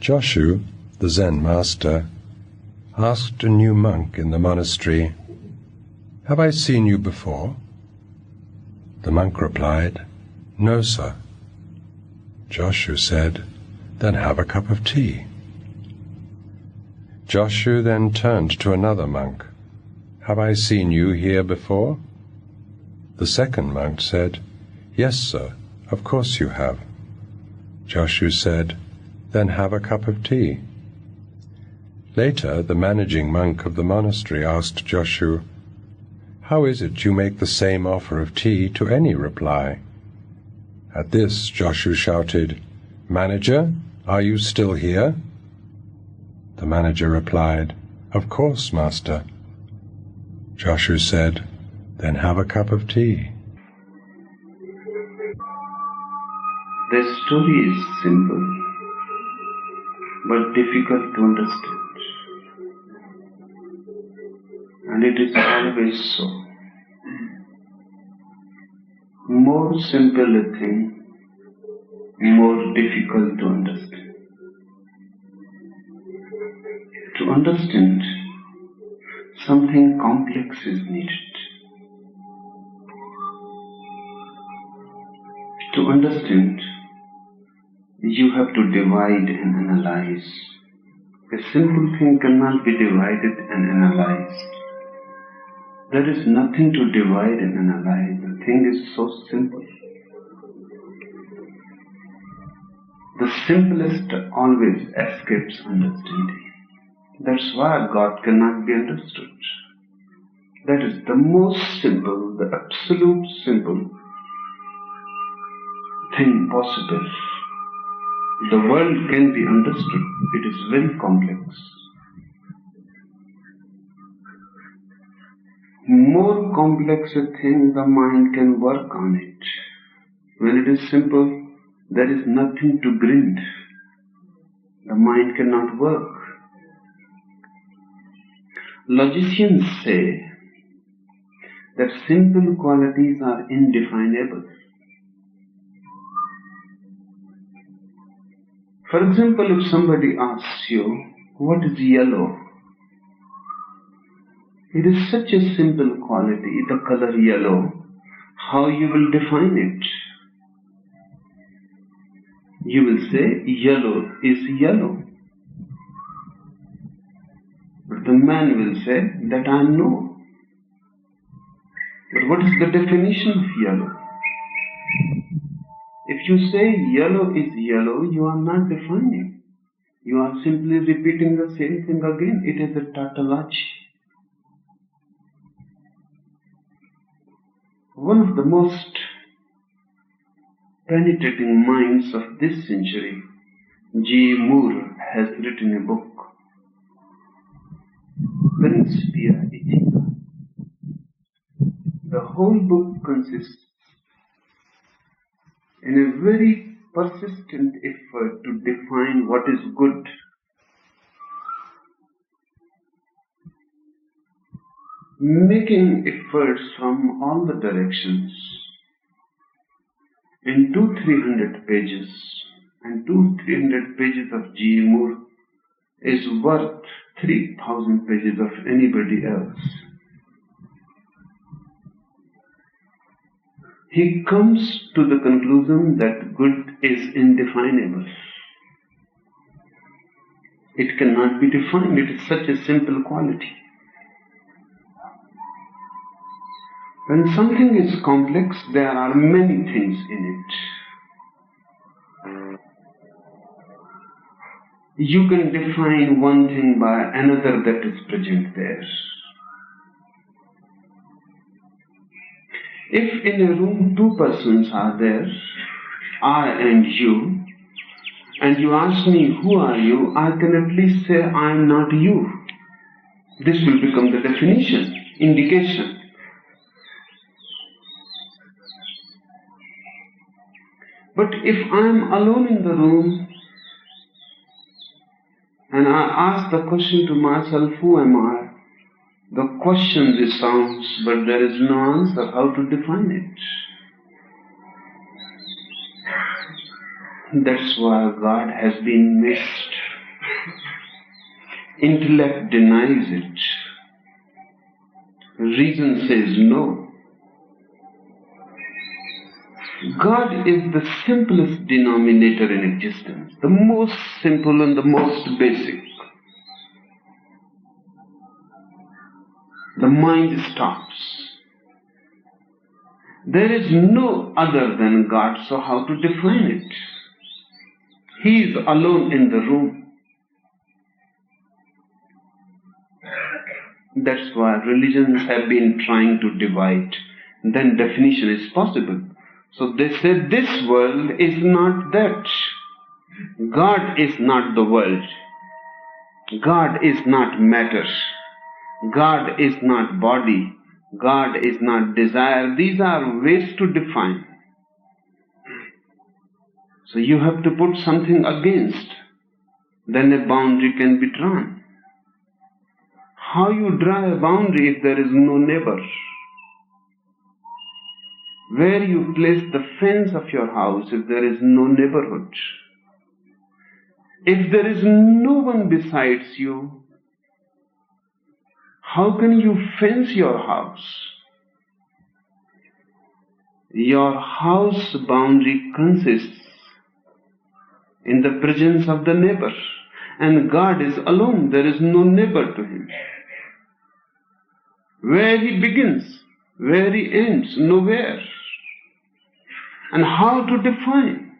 Joshu, the Zen master, asked a new monk in the monastery, "Have I seen you before?" The monk replied, "No, sir." Joshu said, "Then have a cup of tea." Joshu then turned to another monk, "Have I seen you here before?" The second monk said, "Yes, sir, of course you have." Joshu said, "Then have a cup of tea." Later, the managing monk of the monastery asked Joshu, "How is it you make the same offer of tea to any reply?" At this, Joshu shouted, "Manager, are you still here?" The manager replied, "Of course, master." Joshu said, "Then have a cup of tea." The story is simple, but difficult to understand. And it is always so. More simple a thing, more difficult to understand. To understand, something complex is needed. To understand, you have to divide and analyze. A simple thing cannot be divided and analyzed. There is nothing to divide and analyze. The thing is so simple. The simplest always escapes understanding. That's why God cannot be understood. That is the most simple, the absolute simple thing possible. The world can be understood. It is very complex. More complex a thing, the mind can work on it. When it is simple, there is nothing to grind. The mind cannot work. Logicians say that simple qualities are indefinable. For example, if somebody asks you, "What is yellow?" It is such a simple quality, the color yellow. How you will define it? You will say, "Yellow is yellow." But the man will say that I know. But what is the definition of yellow? If you say yellow is yellow, you are not defining. You are simply repeating the same thing again. It is a tautology. One of the most penetrating minds of this century, G. Moore, has written a book, Principia Ethica. The whole book consists in a very persistent effort to define what is good. Making efforts from all the directions in 200-300 pages, and 200-300 pages of G. Moore is worth 3,000 pages of anybody else. He comes to the conclusion that good is indefinable. It cannot be defined. It is such a simple quality. When something is complex, there are many things in it. You can define one thing by another that is present there. If in a room two persons are there, I and you ask me, "Who are you?" I can at least say, "I am not you." This will become the definition, indication. But if I am alone in the room and I ask the question to myself, "Who am I?" the question resounds, but there is no answer how to define it. That's why God has been missed. Intellect denies it. Reason says no. God is the simplest denominator in existence, the most simple and the most basic. The mind stops. There is no other than God, so how to define it? He is alone in the room. That's why religions have been trying to divide. Then definition is possible. So they say this world is not that. God is not the world. God is not matter. God is not body. God is not desire. These are ways to define. So you have to put something against. Then a boundary can be drawn. How you draw a boundary if there is no neighbor? Where you place the fence of your house if there is no neighborhood? If there is no one besides you, how can you fence your house? Your house boundary consists in the presence of the neighbor, and God is alone. There is no neighbor to him. Where he begins, where he ends, nowhere. And how to define?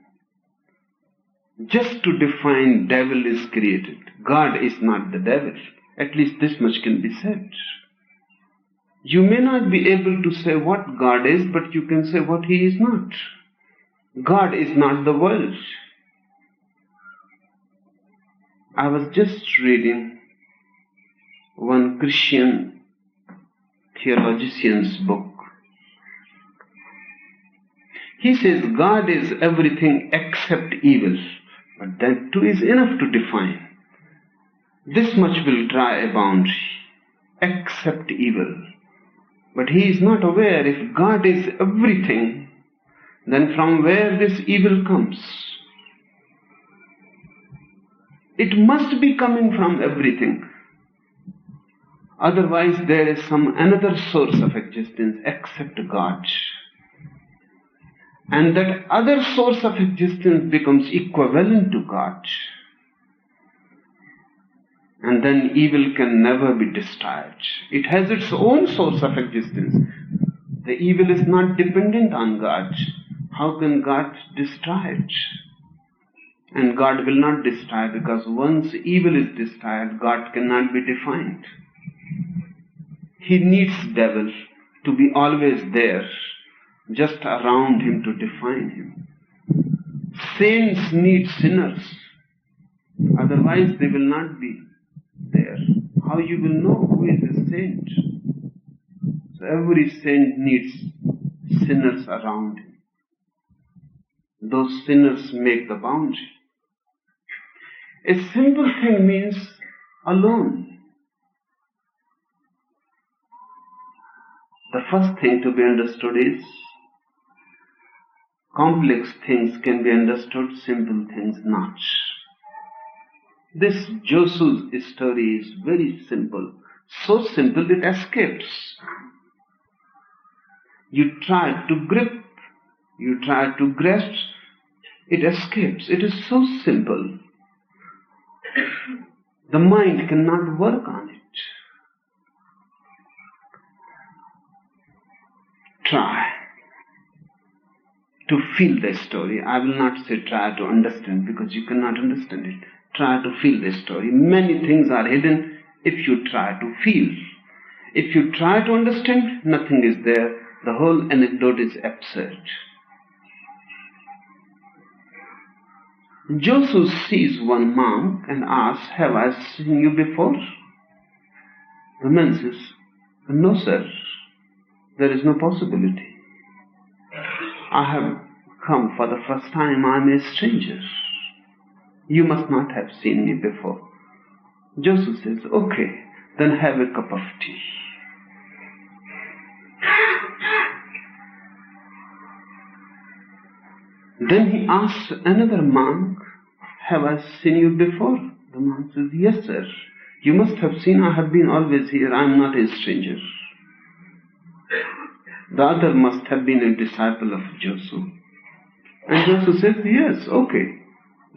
Just to define, devil is created. God is not the devil. At least this much can be said. You may not be able to say what God is, but you can say what he is not. God is not the world. I was just reading one Christian theologian's book. He says God is everything except evil, but that too is enough to define. This much will draw a boundary, except evil. But he is not aware if God is everything, then from where this evil comes? It must be coming from everything. Otherwise there is some another source of existence except God. And that other source of existence becomes equivalent to God. And then evil can never be destroyed. It has its own source of existence. The evil is not dependent on God. How can God destroy it? And God will not destroy, because once evil is destroyed, God cannot be defined. He needs devil to be always there, just around him to define him. Saints need sinners, otherwise they will not be there. How you will know who is a saint? So every saint needs sinners around him. Those sinners make the boundary. A simple thing means alone. The first thing to be understood is complex things can be understood, simple things not. This Joshua's story is very simple. So simple it escapes. You try to grip, you try to grasp, it escapes. It is so simple. The mind cannot work on it. Try to feel the story. I will not say try to understand, because you cannot understand it. Try to feel the story. Many things are hidden if you try to feel. If you try to understand, nothing is there. The whole anecdote is absurd. Joshua sees one monk and asks, "Have I seen you before?" The man says, "No, sir. There is no possibility. I have come for the first time. I am a stranger. You must not have seen me before." Joseph says, "Okay, then have a cup of tea." Then he asks another monk, "Have I seen you before?" The monk says, "Yes, sir. You must have seen I have been always here. I am not a stranger. The other must have been a disciple of Josu. And Josu says, yes, okay,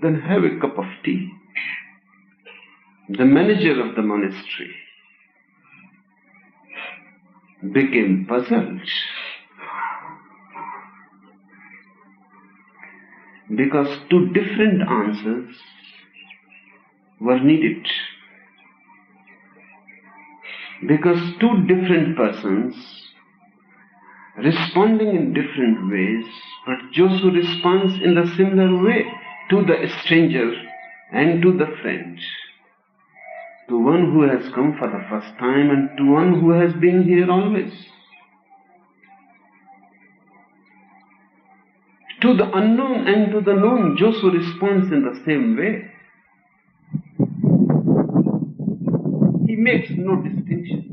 then have a cup of tea. The manager of the monastery became puzzled because two different answers were needed. Because two different persons responding in different ways, but Josu responds in the similar way to the stranger and to the friend, to one who has come for the first time and to one who has been here always. To the unknown and to the known, Josu responds in the same way. He makes no distinction.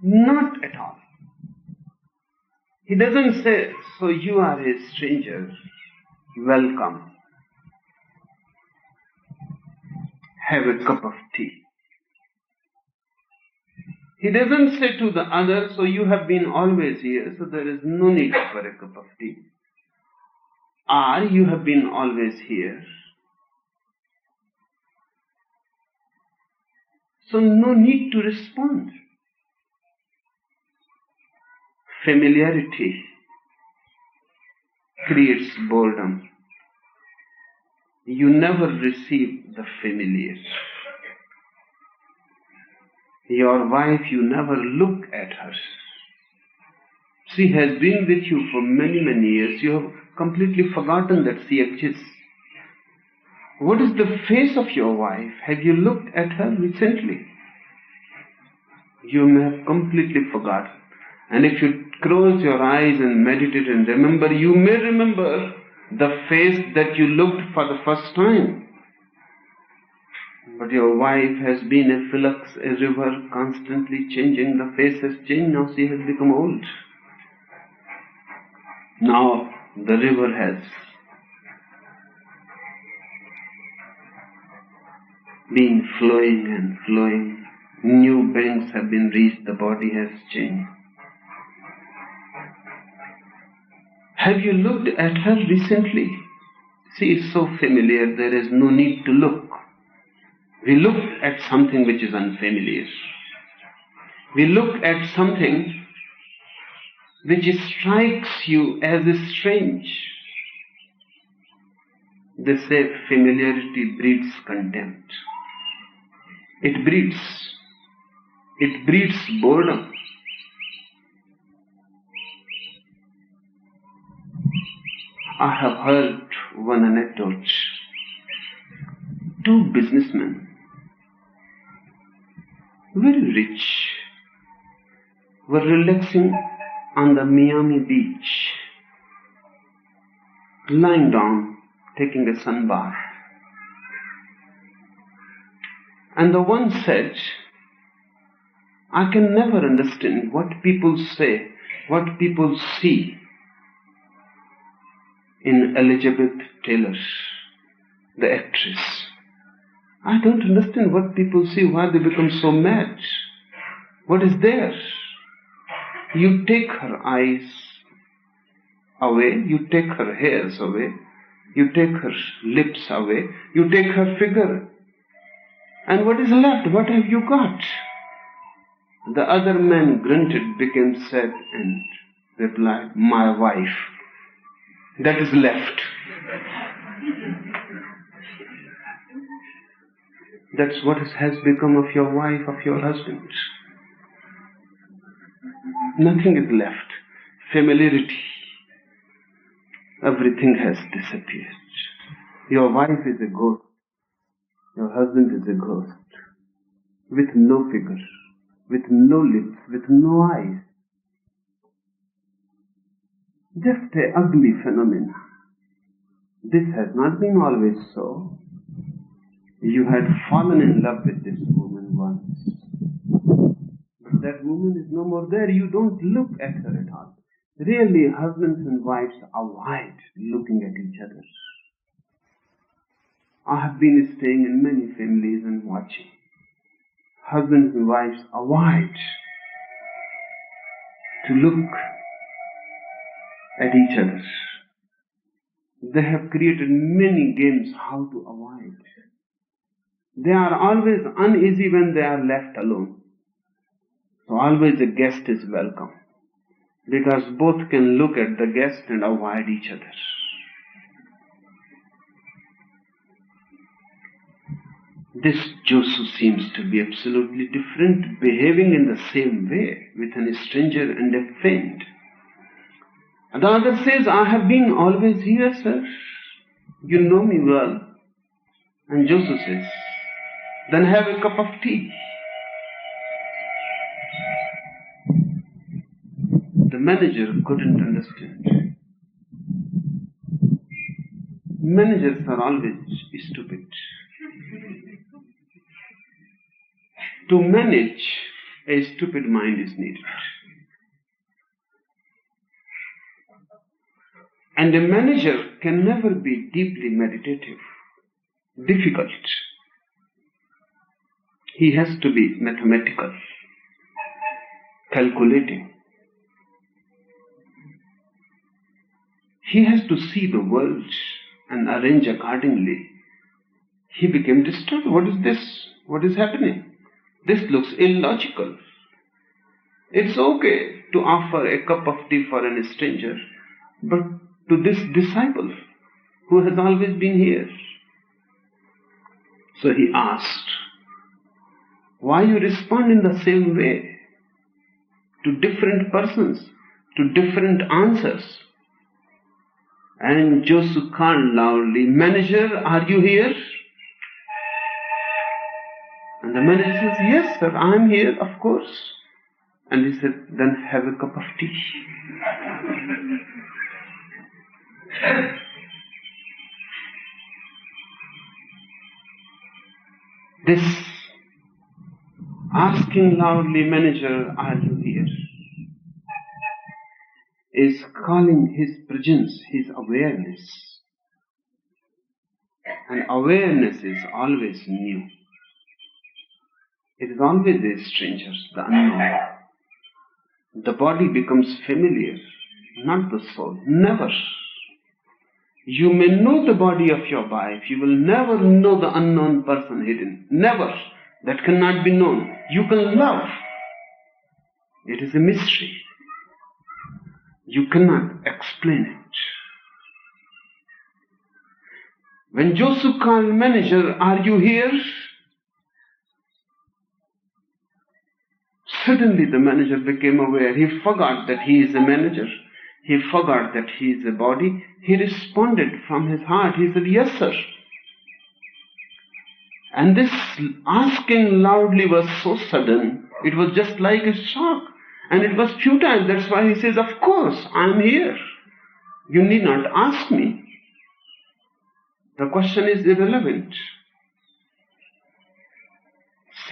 Not at all. He doesn't say, so you are a stranger, welcome. Have a cup of tea. He doesn't say to the other, so you have been always here, so there is no need for a cup of tea. Or you have been always here, so no need to respond. Familiarity creates boredom. You never receive the familiar. Your wife, you never look at her. She has been with you for many, many years. You have completely forgotten that she exists. What is the face of your wife? Have you looked at her recently? You may have completely forgotten. And if you close your eyes and meditate and remember, you may remember the face that you looked for the first time. But your wife has been a flux, a river, constantly changing. The face has changed. Now she has become old. Now the river has been flowing and flowing. New banks have been reached. The body has changed. Have you looked at her recently? She is so familiar, there is no need to look. We look at something which is unfamiliar. We look at something which strikes you as strange. They say familiarity breeds contempt. It breeds boredom. I have heard one anecdote. Two businessmen, very rich, were relaxing on the Miami beach, lying down, taking a sun bath. And the one said, I can never understand what people say, what people see in Elizabeth Taylor, the actress. I don't understand what people see, why they become so mad. What is there? You take her eyes away, you take her hairs away, you take her lips away, you take her figure. And what is left? What have you got? The other man grunted, became sad and replied, my wife. That is left. That's what has become of your wife, of your husband. Nothing is left. Familiarity. Everything has disappeared. Your wife is a ghost. Your husband is a ghost. With no figure, with no lips, with no eyes. Just an ugly phenomenon. This has not been always so. You had fallen in love with this woman once. But that woman is no more there. You don't look at her at all. Really, husbands and wives avoid looking at each other. I have been staying in many families and watching. Husbands and wives avoid to look at each other. They have created many games how to avoid. They are always uneasy when they are left alone. So always a guest is welcome, because both can look at the guest and avoid each other. This Josu seems to be absolutely different, behaving in the same way with a stranger and a friend. And the other says, I have been always here, sir. You know me well. And Josu says, then have a cup of tea. The manager couldn't understand. Managers are always stupid. To manage, a stupid mind is needed. And a manager can never be deeply meditative, difficult. He has to be mathematical, calculating. He has to see the world and arrange accordingly. He became disturbed. What is this? What is happening? This looks illogical. It's okay to offer a cup of tea for a stranger, but to this disciple who has always been here. So he asked, why you respond in the same way to different persons, to different answers? And Josu called loudly, manager, are you here? And the manager says, yes, sir, I am here, of course. And he said, then have a cup of tea. This asking loudly, manager, are you here? Is calling his presence, his awareness. And awareness is always new. It is always a stranger, the unknown. The body becomes familiar, not the soul. Never. You may know the body of your wife, you will never know the unknown person hidden. Never. That cannot be known. You can love. It is a mystery. You cannot explain it. When Josu called manager, are you here? Suddenly the manager became aware. He forgot that he is a manager. He forgot that he is a body. He responded from his heart. He said, yes, sir. And this asking loudly was so sudden. It was just like a shock. And it was futile. That's why he says, of course, I am here. You need not ask me. The question is irrelevant.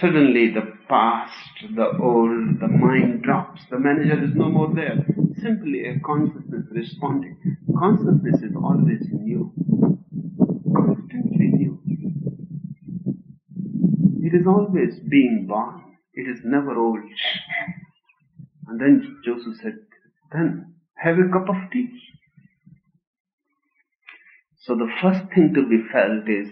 Suddenly the past, the old, the mind drops. The manager is no more there. Simply a consciousness responding. Consciousness is always new. Constantly new. It is always being born. It is never old. And then Josu said, then have a cup of tea. So the first thing to be felt is,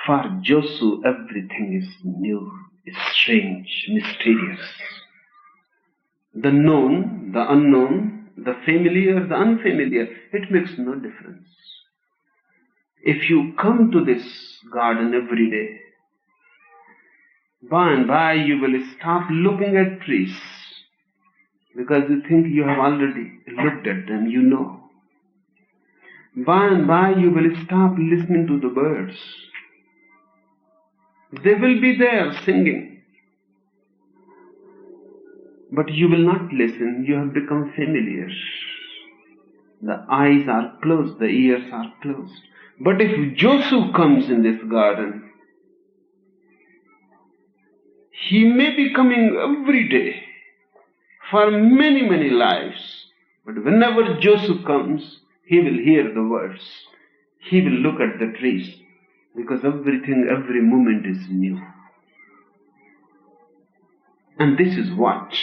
for Josu, everything is new, is strange, mysterious. The known, the unknown, the familiar, the unfamiliar, it makes no difference. If you come to this garden every day, by and by you will stop looking at trees, because you think you have already looked at them, you know. By and by you will stop listening to the birds. They will be there singing. But you will not listen. You have become familiar. The eyes are closed. The ears are closed. But if Josu comes in this garden, he may be coming every day for many, many lives. But whenever Josu comes, he will hear the words. he will look at the trees, because everything, every moment is new. And this is what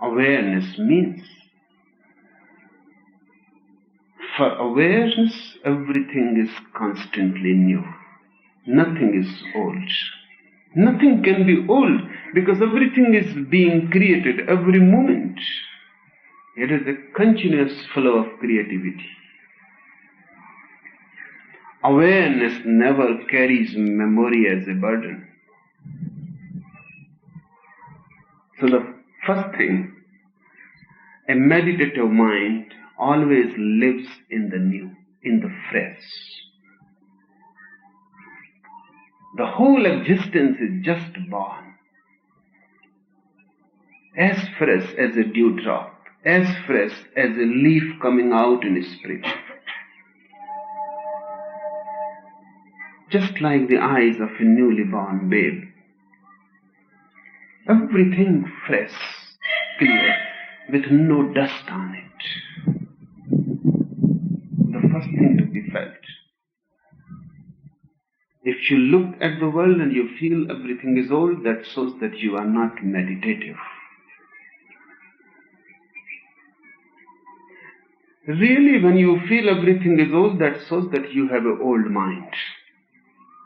awareness means. For awareness, everything is constantly new. Nothing is old. Nothing can be old, because everything is being created every moment. It is a continuous flow of creativity. Awareness never carries memory as a burden. So the first thing, a meditative mind always lives in the new, in the fresh. The whole existence is just born, as fresh as a dewdrop, as fresh as a leaf coming out in spring. Just like the eyes of a newly born babe. Everything fresh, clear, with no dust on it. The first thing to be felt. If you look at the world and you feel everything is old, that shows that you are not meditative. Really, when you feel everything is old, that shows that you have an old mind,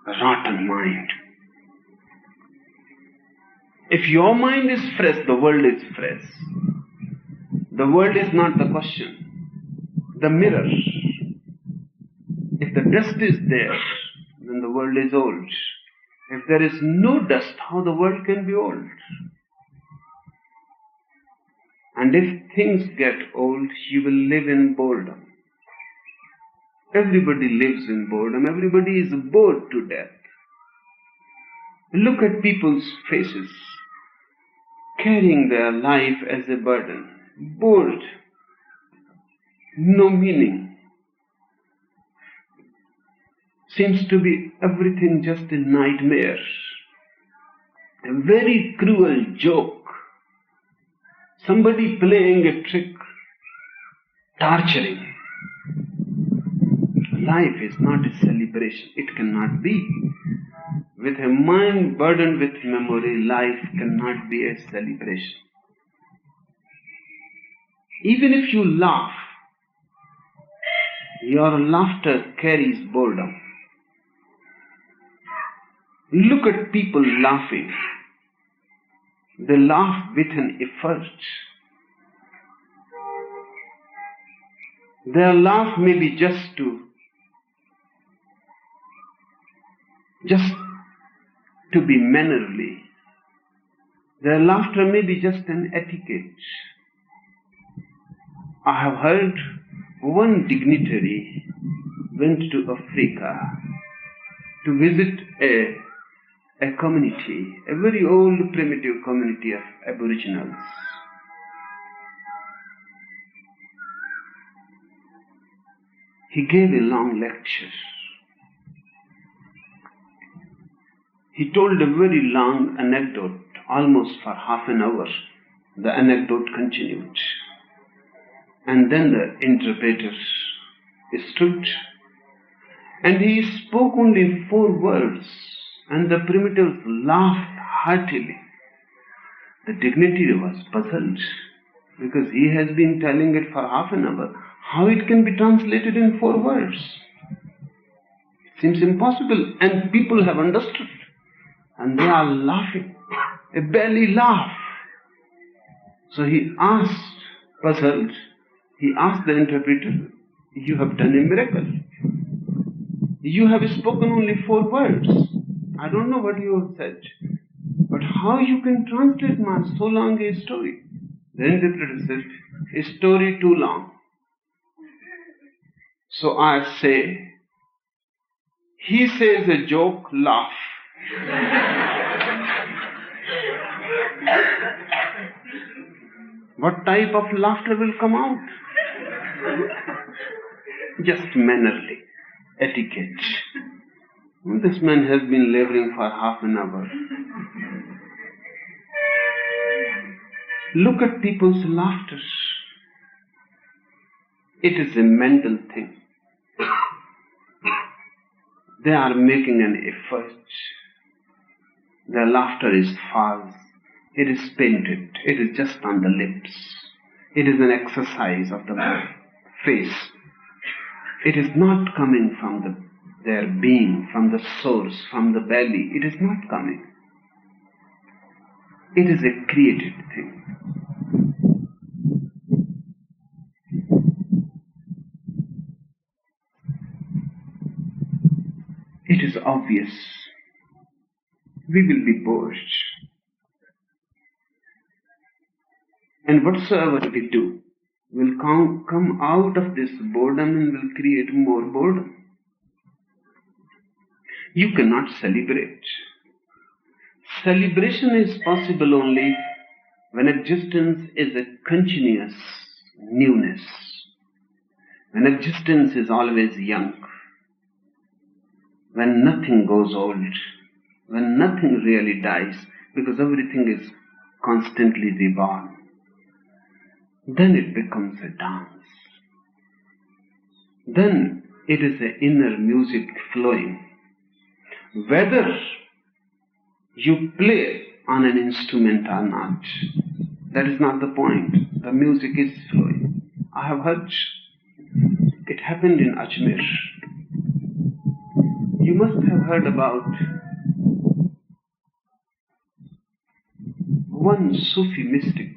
a rotten mind. If your mind is fresh, the world is fresh. The world is not the question. The mirror. If the dust is there, then the world is old. If there is no dust, how the world can be old? And if things get old, you will live in boredom. Everybody lives in boredom. Everybody is bored to death. Look at people's faces, carrying their life as a burden. Bored. No meaning. Seems to be everything just a nightmare. A very cruel joke. Somebody playing a trick. Torturing. Life is not a celebration. It cannot be. With a mind burdened with memory, life cannot be a celebration. Even if you laugh, your laughter carries boredom. Look at people laughing. They laugh with an effort. Their laugh may be just to be mannerly. Their laughter may be just an etiquette. I have heard one dignitary went to Africa to visit a community, a very old primitive community of Aboriginals. He gave a long lecture. He told a very long anecdote, almost for half an hour. The anecdote continued. And then the interpreter stood, and he spoke only 4 words, and the primitives laughed heartily. The dignitary was puzzled, because he has been telling it for half an hour. How it can be translated in 4 words? It seems impossible, and people have understood. And they are laughing, a belly laugh. So he asked, puzzled, he asked the interpreter, you have done a miracle. You have spoken only 4 words. I don't know what you have said, but how you can translate so long a story? The interpreter said, a story too long. So I say, he says a joke, laugh. What type of laughter will come out? Just mannerly, etiquette. This man has been laboring for half an hour. Look at people's laughter. It is a mental thing. They are making an effort. Their laughter is false. It is painted. It is just on the lips. It is an exercise of the face. It is not coming from their being, from the source, from the belly. It is not coming. It is a created thing. It is obvious. We will be bored. And whatsoever we do will come out of this boredom and will create more boredom. You cannot celebrate. Celebration is possible only when existence is a continuous newness. When existence is always young. When nothing goes old. When nothing really dies, because everything is constantly reborn. Then it becomes a dance. Then it is an inner music flowing. Whether you play on an instrument or not, that is not the point. The music is flowing. I have heard it happened in Ajmer. You must have heard about one Sufi mystic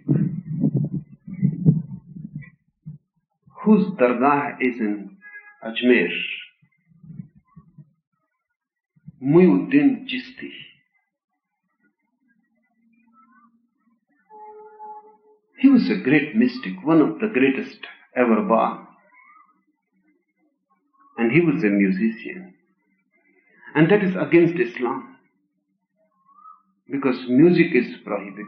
whose dargah is in Ajmer, Muhyiddin Chisti. He was a great mystic, one of the greatest ever born. And he was a musician. And that is against Islam, because music is prohibited.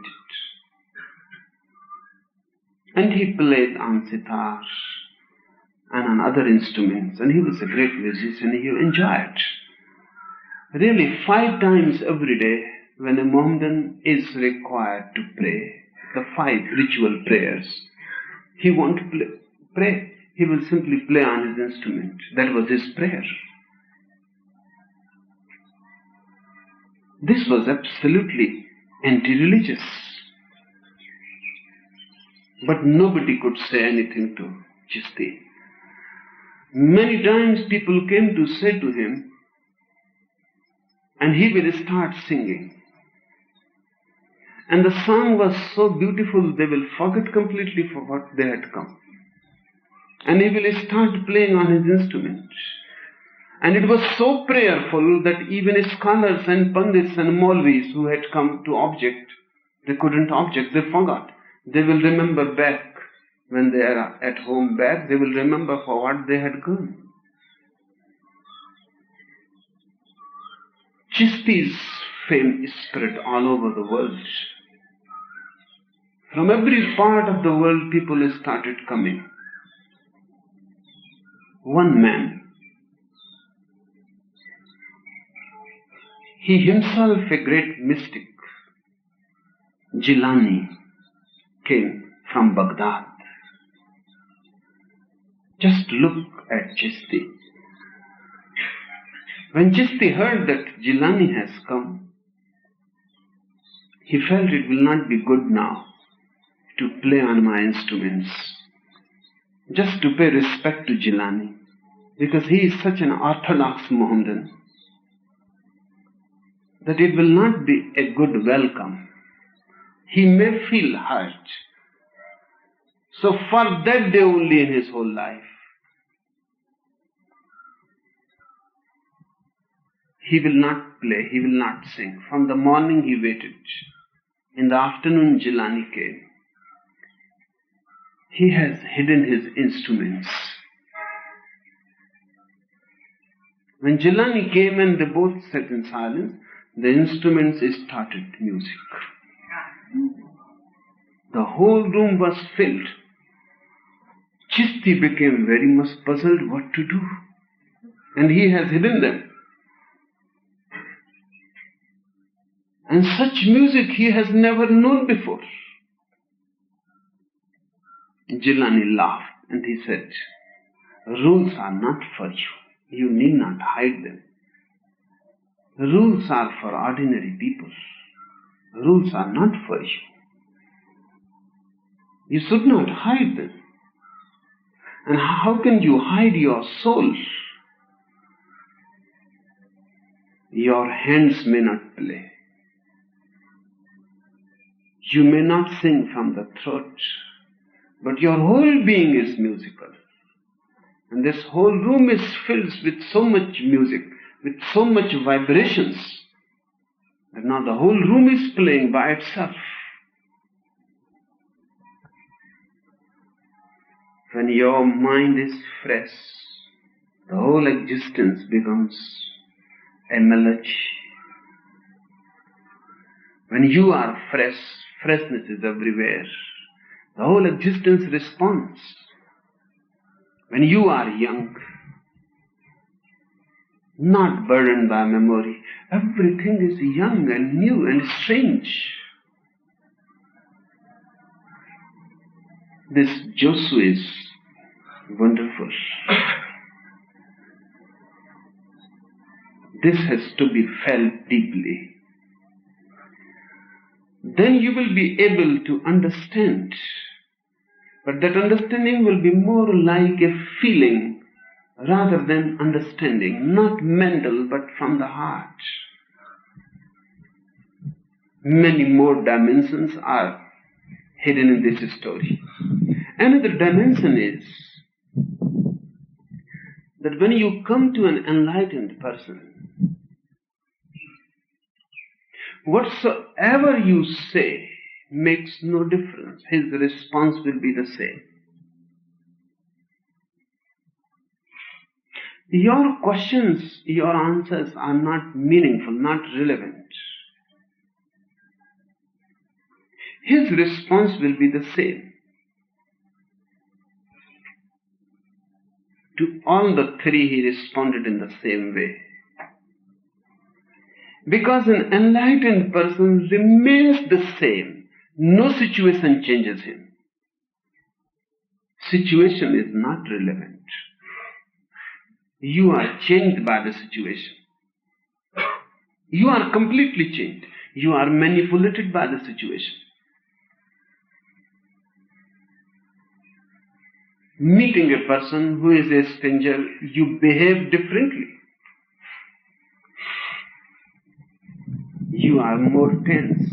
And he played on sitar and on other instruments, and he was a great musician. He enjoyed. Really, 5 times every day, when a Mohammedan is required to pray, the 5 ritual prayers, he won't pray. He will simply play on his instrument. That was his prayer. This was absolutely anti-religious. But nobody could say anything to Chisti. Many times people came to say to him, and he will start singing. And the song was so beautiful, they will forget completely for what they had come. And he will start playing on his instrument. And it was so prayerful that even scholars and pandits and Maulvis who had come to object, they couldn't object, they forgot. They will remember back when they are at home back, they will remember for what they had gone. Chisti's fame spread all over the world. From every part of the world, people started coming. One man, he himself a great mystic, Jilani, came from Baghdad. Just look at Chisti. When Chisti heard that Jilani has come, he felt it will not be good now to play on my instruments, just to pay respect to Jilani, because he is such an orthodox Mohammedan that it will not be a good welcome. He may feel hurt. So for that day only in his whole life, he will not play, he will not sing. From the morning he waited. In the afternoon Jilani came. He has hidden his instruments. When Jilani came and they both sat in silence, the instruments started music. The whole room was filled. Chisti became very much puzzled what to do. And he has hidden them. And such music he has never known before. Jilani laughed and he said, rules are not for you. You need not hide them. Rules are for ordinary people. Rules are not for you. You should not hide them. And how can you hide your soul? Your hands may not play. You may not sing from the throat, but your whole being is musical. And this whole room is filled with so much music, with so much vibrations, that now the whole room is playing by itself. When your mind is fresh, the whole existence becomes a melody. When you are fresh, freshness is everywhere. The whole existence responds. When you are young, not burdened by memory, everything is young and new and strange. This Josu is wonderful. This has to be felt deeply. Then you will be able to understand. But that understanding will be more like a feeling rather than understanding, not mental but from the heart. Many more dimensions are hidden in this story. Another dimension is that when you come to an enlightened person, whatsoever you say makes no difference. His response will be the same. Your questions, your answers are not meaningful, not relevant. His response will be the same. To all the three he responded in the same way. Because an enlightened person remains the same. No situation changes him. Situation is not relevant. You are changed by the situation. You are completely changed. You are manipulated by the situation. Meeting a person who is a stranger, you behave differently. You are more tense.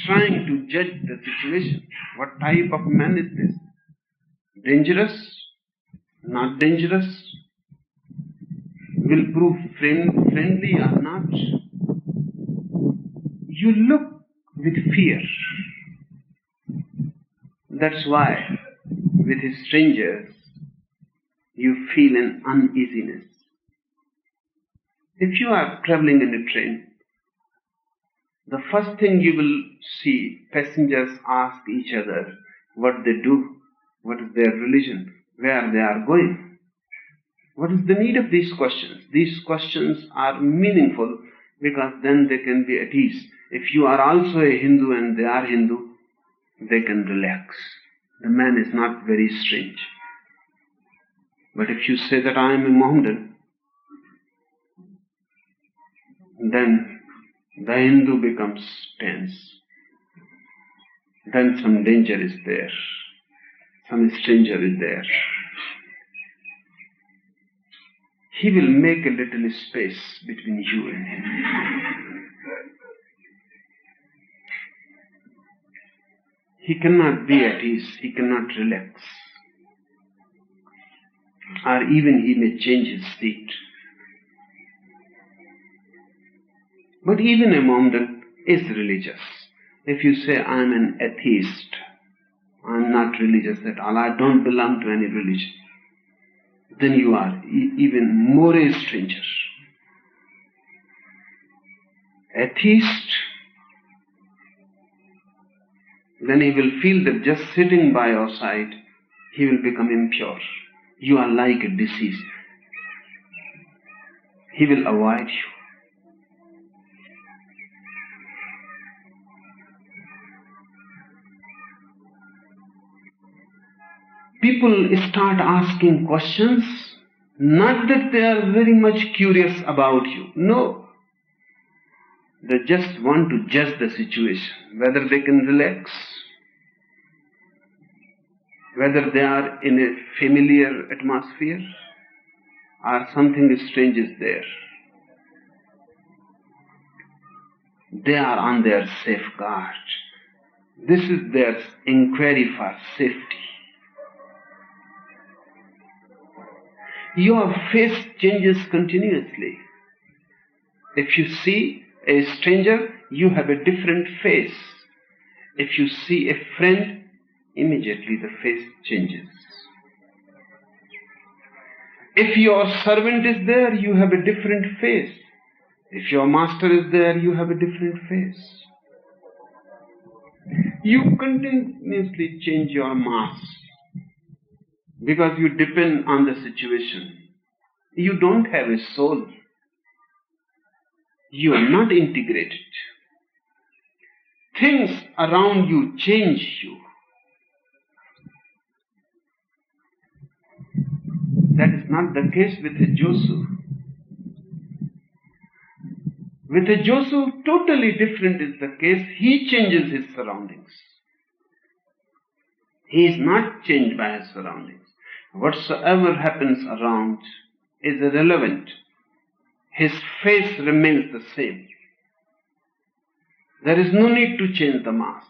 Trying to judge the situation. What type of man is this? Dangerous? Not dangerous? Will prove friendly or not? You look with fear. That's why with strangers you feel an uneasiness. If you are traveling in a train, the first thing you will see, passengers ask each other what they do, what is their religion, where they are going. What is the need of these questions? These questions are meaningful because then they can be at ease. If you are also a Hindu and they are Hindu, they can relax. The man is not very strange. But if you say that I am a Mohammedan, then the Hindu becomes tense. Then some danger is there. Some stranger is there. He will make a little space between you and him. He cannot be at ease. He cannot relax. Or even he may change his seat. But even a Mohammedan is religious. If you say, I am an atheist, I am not religious at all, I don't belong to any religion, then you are even more a stranger. Atheist, then he will feel that just sitting by your side, he will become impure. You are like a disease. He will avoid you. People start asking questions Not that they are very much curious about you. No. They just want to judge the situation, whether they can relax, whether they are in a familiar atmosphere or something strange is there. They are on their safeguard. This is their inquiry for safety. Your face changes continuously. If you see a stranger, you have a different face. If you see a friend, immediately the face changes. If your servant is there, you have a different face. If your master is there, you have a different face. You continuously change your mask because you depend on the situation. You don't have a soul. You are not integrated. Things around you change you. That is not the case with a Josu. With a Josu, totally different is the case. He changes his surroundings. He is not changed by his surroundings. Whatsoever happens around is irrelevant. His face remains the same. There is no need to change the mask.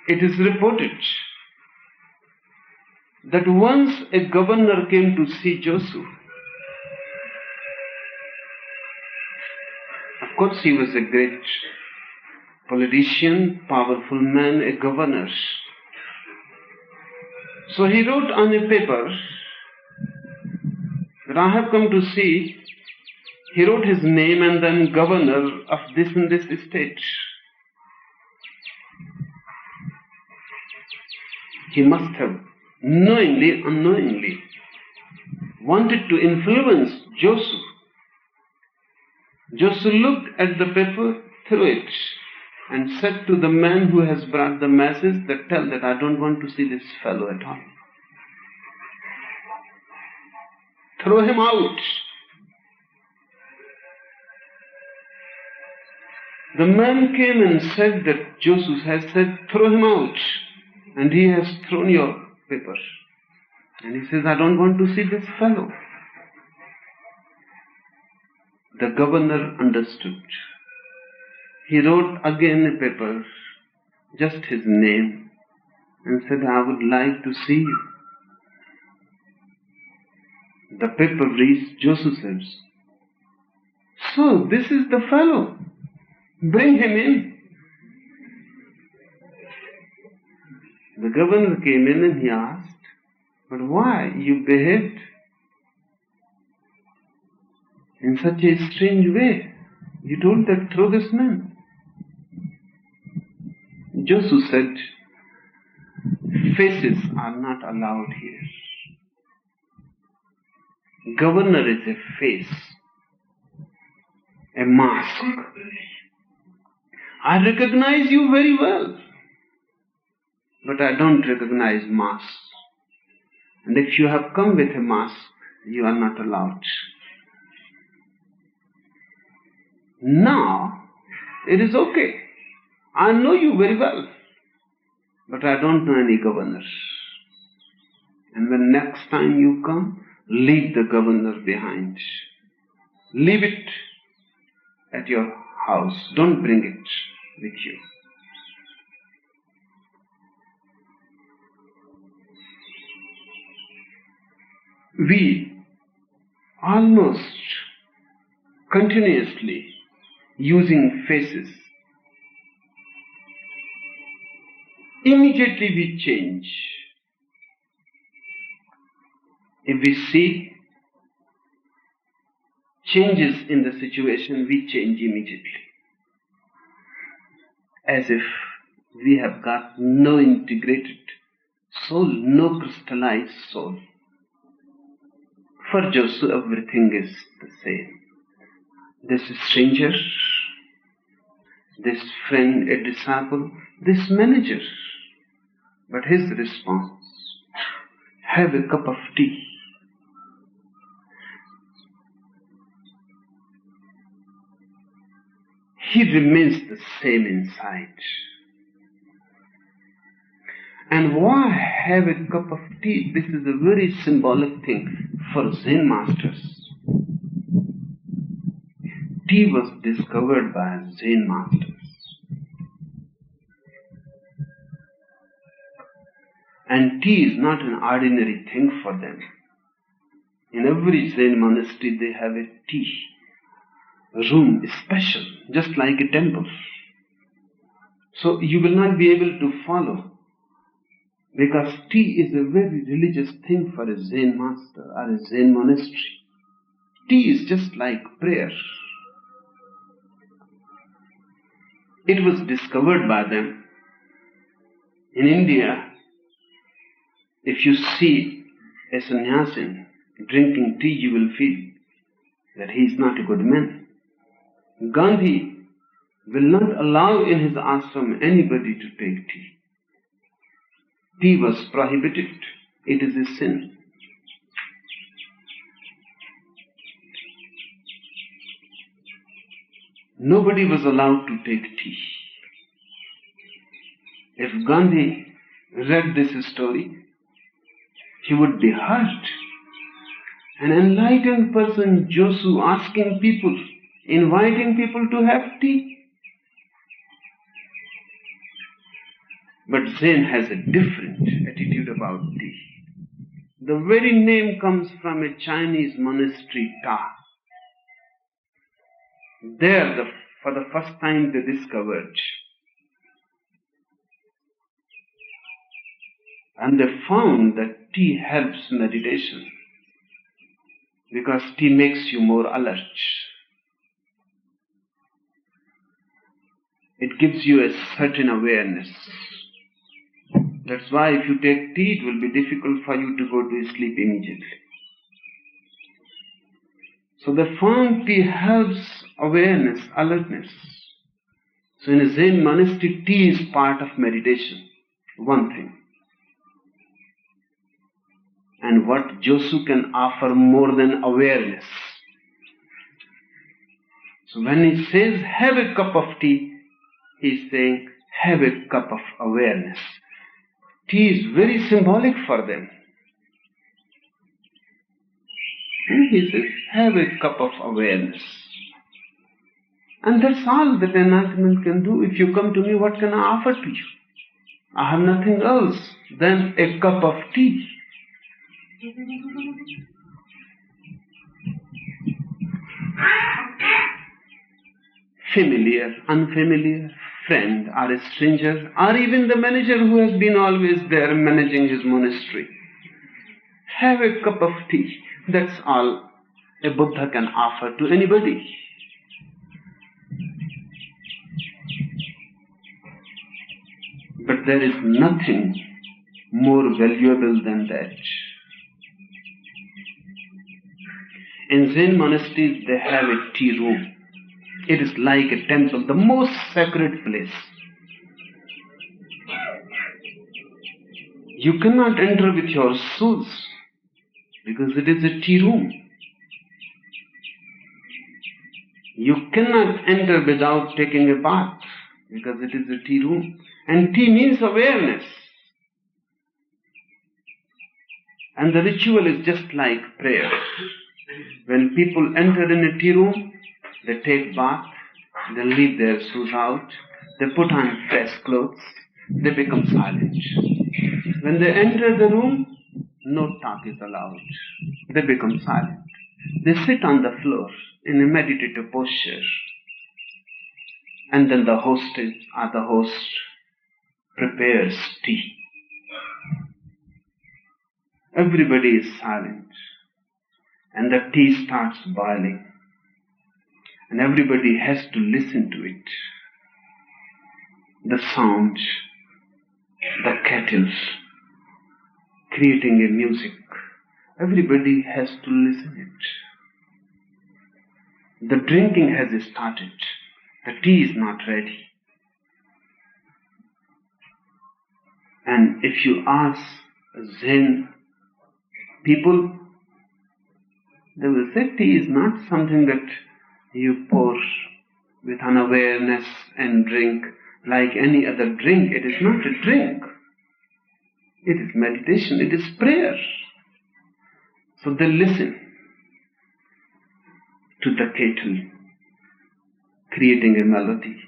It is reported that once a governor came to see Josu. Of course, he was a great politician, powerful man, a governor. So he wrote on a paper that I have come to see. He wrote his name and then governor of this and this state. He must have knowingly, unknowingly wanted to influence Josu. Josu looked at the paper, threw it, and said to the man who has brought the message that tell that I don't want to see this fellow at all. Throw him out. The man came and said that Josu has said, throw him out. And he has thrown your paper. And he says, I don't want to see this fellow. The governor understood. He wrote again a paper, just his name, and said, I would like to see you. The paper reads, Josu says, so this is the fellow. Bring him in. The governor came in and he asked, but why you behaved in such a strange way? You told that throw this man. Josu said, faces are not allowed here. Governor is a face, a mask. I recognize you very well, but I don't recognize masks. And if you have come with a mask, you are not allowed. Now, it is okay. I know you very well, but I don't know any governors. And when next time you come, leave the governor behind. Leave it at your house. Don't bring it with you. We almost continuously using faces. Immediately we change. If we see changes in the situation, we change immediately. As if we have got no integrated soul, no crystallized soul. For Josu, everything is the same. This stranger, this friend, a disciple, this manager. But his response, have a cup of tea. He remains the same inside. And why have a cup of tea? This is a very symbolic thing for Zen masters. Tea was discovered by Zen masters. And tea is not an ordinary thing for them. In every Zen monastery they have a tea room, special, just like a temple. So you will not be able to follow, because tea is a very religious thing for a Zen master or a Zen monastery. Tea is just like prayer. It was discovered by them. In India, if you see a sannyasin drinking tea, you will feel that he is not a good man. Gandhi will not allow in his ashram anybody to take tea. Tea was prohibited. It is a sin. Nobody was allowed to take tea. If Gandhi read this story, he would be hurt. An enlightened person, Josu, asking people, inviting people to have tea. But Zen has a different attitude about tea. The very name comes from a Chinese monastery, Ta. There, for the first time, they discovered, and they found that tea helps meditation, because tea makes you more alert. It gives you a certain awareness. That's why if you take tea, it will be difficult for you to go to sleep immediately. So they found tea helps awareness, alertness. So in a Zen monastery, tea is part of meditation, one thing. And what Josu can offer more than awareness. So when he says, have a cup of tea, he is saying, have a cup of awareness. Tea is very symbolic for them. And he says, have a cup of awareness. And that's all that enlightenment can do. If you come to me, what can I offer to you? I have nothing else than a cup of tea. Familiar, unfamiliar, friend or a stranger, or even the manager who has been always there managing his monastery. Have a cup of tea. That's all a Buddha can offer to anybody. But there is nothing more valuable than that. In Zen monasteries, they have a tea room. It is like a temple, the most sacred place. You cannot enter with your shoes because it is a tea room. You cannot enter without taking a bath because it is a tea room. And tea means awareness. And the ritual is just like prayer. When people enter in a tea room, they take bath, they leave their shoes out, they put on fresh clothes, they become silent. When they enter the room, no talk is allowed. They become silent. They sit on the floor in a meditative posture. And then the hostess or the host prepares tea. Everybody is silent. And the tea starts boiling. And everybody has to listen to it. The sound, the kettles, creating a music. Everybody has to listen it. The drinking has started. The tea is not ready. And if you ask Zen people, they will say tea is not something that you pour with unawareness and drink like any other drink. It is not a drink. It is meditation. It is prayer. So they listen to the kettle creating a melody.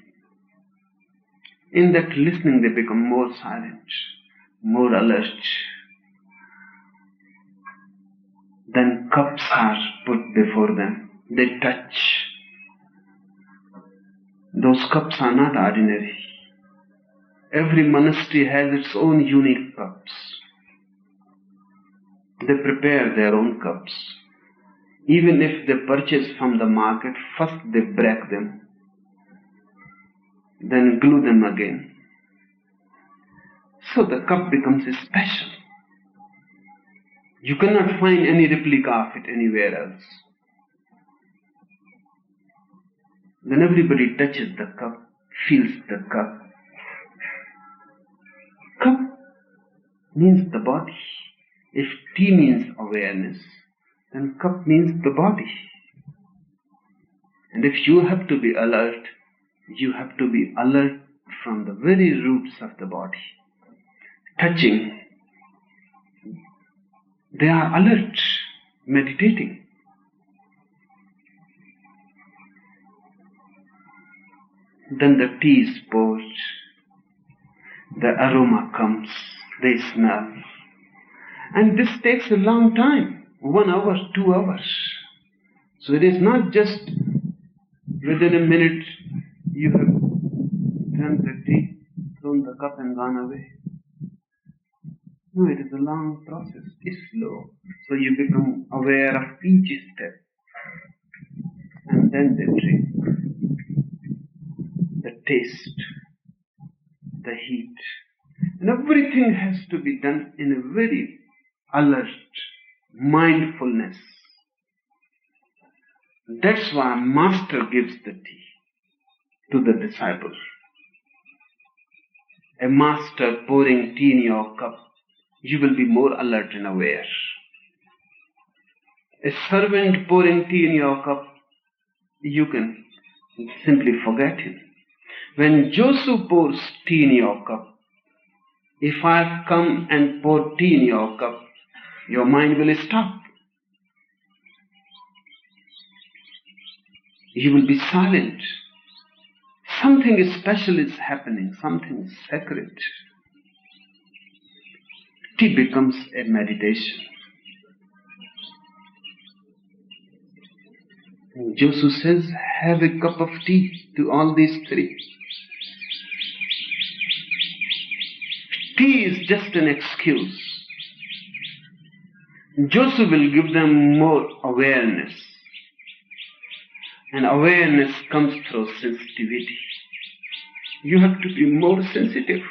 In that listening, they become more silent, more alert. Then cups are put before them. They touch. Those cups are not ordinary. Every monastery has its own unique cups. They prepare their own cups. Even if they purchase from the market, first they break them, then glue them again. So the cup becomes special. You cannot find any replica of it anywhere else. Then everybody touches the cup, feels the cup. Cup means the body. If tea means awareness, then cup means the body. And if you have to be alert, you have to be alert from the very roots of the body. Touching, they are alert, meditating. Then the tea is poured, the aroma comes, they smell. And this takes a long time, 1 hour, 2 hours. So it is not just within a minute you have drunk the tea, thrown the cup and gone away. No, it is a long process. It's slow. So you become aware of each step. And then they drink. The taste, the heat. And everything has to be done in a very alert mindfulness. That's why Master gives the tea to the disciple. A master pouring tea in your cup, you will be more alert and aware. A servant pouring tea in your cup, you can simply forget him. When Josu pours tea in your cup, if I come and pour tea in your cup, your mind will stop. You will be silent. Something special is happening, something sacred. Tea becomes a meditation. Josu says, have a cup of tea to all these three. Tea is just an excuse. Josu will give them more awareness. And awareness comes through sensitivity. You have to be more sensitive.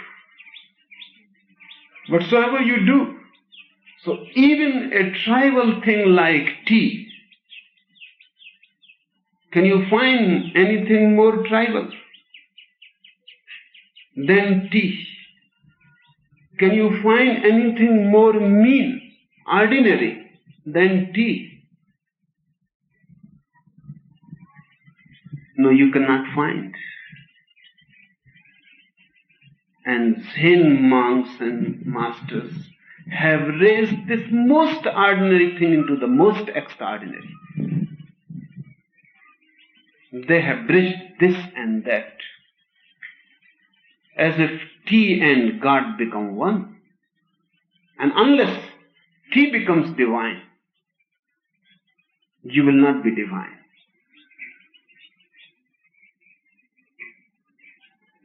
Whatsoever you do. So even a trivial thing like tea, can you find anything more trivial than tea? Can you find anything more mean, ordinary than tea? No, you cannot find. And Zen monks and masters have raised this most ordinary thing into the most extraordinary. They have bridged this and that, as if tea and God become one. And unless tea becomes divine, you will not be divine.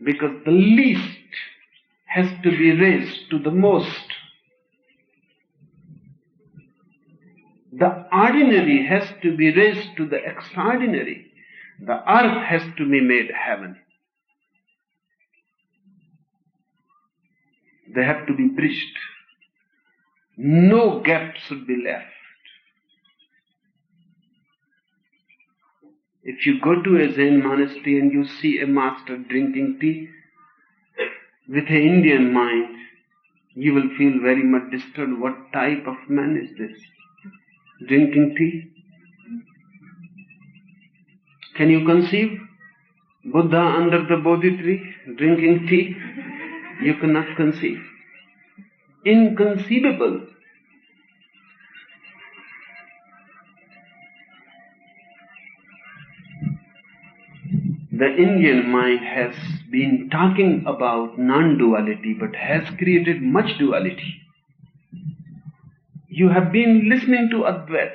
Because the least has to be raised to the most. The ordinary has to be raised to the extraordinary. The earth has to be made heaven. They have to be bridged. No gap should be left. If you go to a Zen monastery and you see a master drinking tea with an Indian mind, You will feel very much disturbed. What type of man is this? Drinking tea? Can you conceive Buddha under the Bodhi tree drinking tea? You cannot conceive. Inconceivable. The Indian mind has been talking about non-duality but has created much duality. You have been listening to Advait,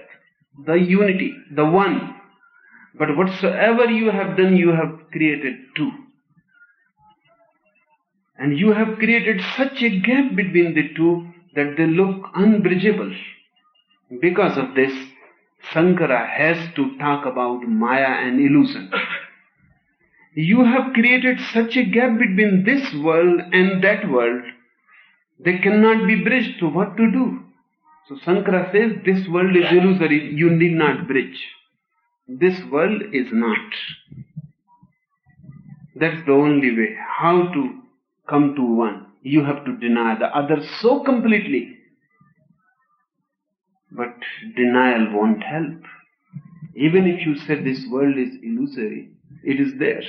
the unity, the one. But whatsoever you have done, you have created two. And you have created such a gap between the two that they look unbridgeable. Because of this, Sankara has to talk about Maya and illusion. You have created such a gap between this world and that world, they cannot be bridged. So what to do? So Sankara says, this world is illusory, you need not bridge. This world is not. That's the only way. How to come to one? You have to deny the other so completely. But denial won't help. Even if you say this world is illusory, it is there.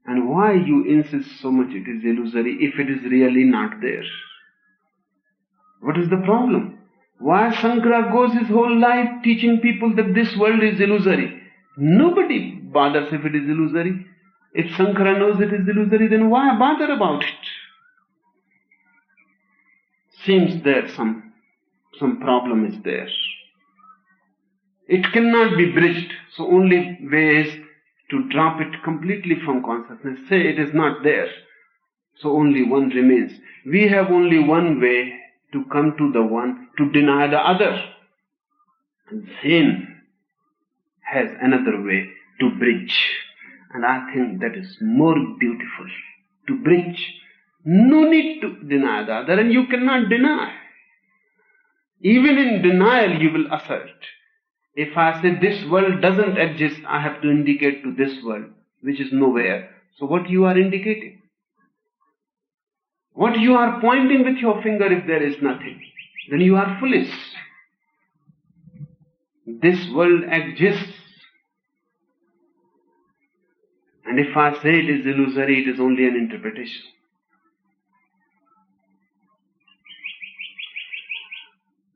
And why you insist so much it is illusory if it is really not there? What is the problem? Why Sankara goes his whole life teaching people that this world is illusory? Nobody bothers if it is illusory. If Sankara knows it is illusory, then why bother about it? Seems there some problem is there. It cannot be bridged, so only way is to drop it completely from consciousness. Say it is not there, so only one remains. We have only one way to come to the one, to deny the other. And Zen has another way to bridge. And I think that is more beautiful. To bridge. No need to deny the other, and you cannot deny. Even in denial you will assert. If I say this world doesn't exist, I have to indicate to this world, which is nowhere. So what you are indicating? What you are pointing with your finger if there is nothing? Then you are foolish. This world exists. And if I say it is illusory, it is only an interpretation.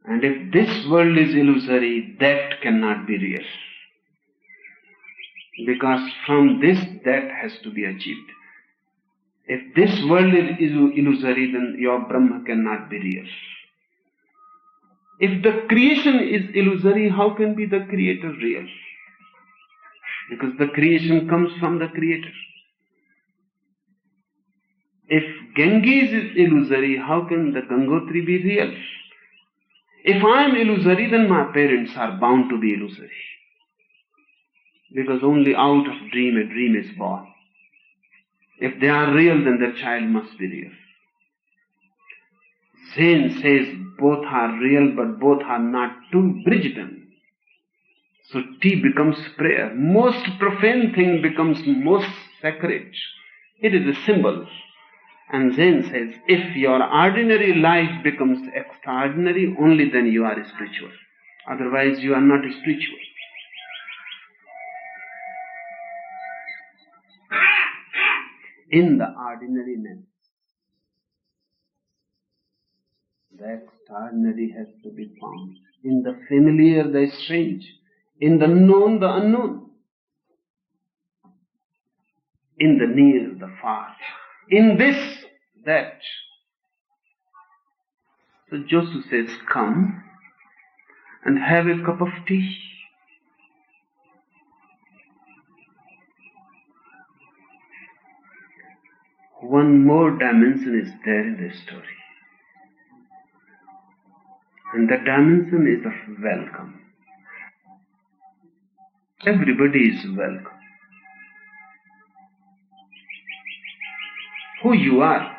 And if this world is illusory, that cannot be real. Because from this, that has to be achieved. If this world is illusory, then your Brahma cannot be real. If the creation is illusory, how can be the Creator real? Because the creation comes from the Creator. If Ganges is illusory, how can the Gangotri be real? If I am illusory, then my parents are bound to be illusory. Because only out of dream a dream is born. If they are real, then their child must be real. Zen says both are real, but both are not to bridge them. So tea becomes prayer. Most profane thing becomes most sacred. It is a symbol. And Zen says, if your ordinary life becomes extraordinary, only then you are spiritual. Otherwise you are not spiritual. In the ordinariness, the extraordinary has to be found. In the familiar, the strange. In the known, the unknown. In the near, the far. In this, that. So Josu says, come and have a cup of tea. One more dimension is there in the story. And the dimension is of welcome. Everybody is welcome. Who you are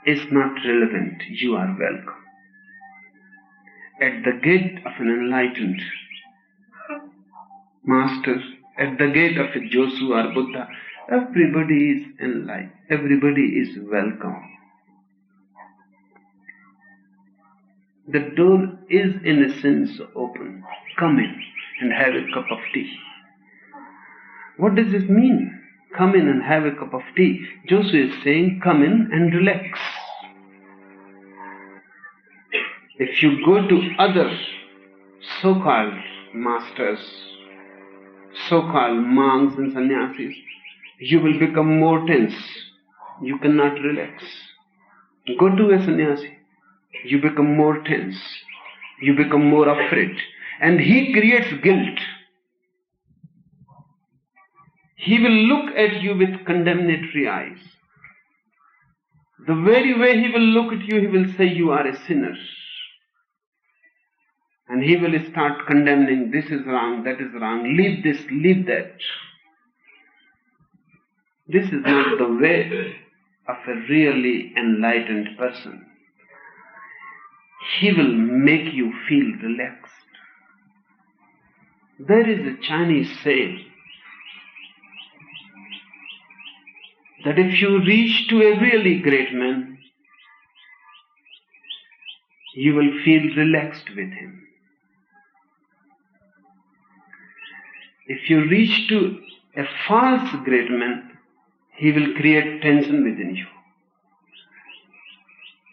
is not relevant. You are welcome. At the gate of an enlightened master, at the gate of a Josu or Buddha, Everybody is enlightened. Everybody is welcome. The door is in a sense open. Come in and have a cup of tea. What does this mean? Come in and have a cup of tea. Joshua is saying, come in and relax. If you go to other so-called masters, so-called monks and sannyasis, you will become more tense. You cannot relax. Go to a sannyasi. You become more tense. You become more afraid. And he creates guilt. He will look at you with condemnatory eyes. The very way he will look at you, he will say you are a sinner. And he will start condemning, this is wrong, that is wrong, leave this, leave that. This is not the way of a really enlightened person. He will make you feel relaxed. There is a Chinese saying that if you reach to a really great man, you will feel relaxed with him. If you reach to a false great man, he will create tension within you.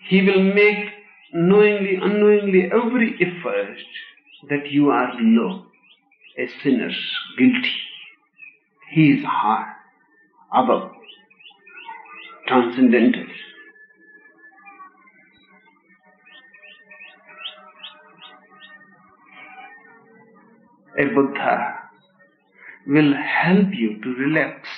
He will make knowingly, unknowingly every effort that you are low, a sinner, guilty. He is high, above, transcendental. A Buddha will help you to relax,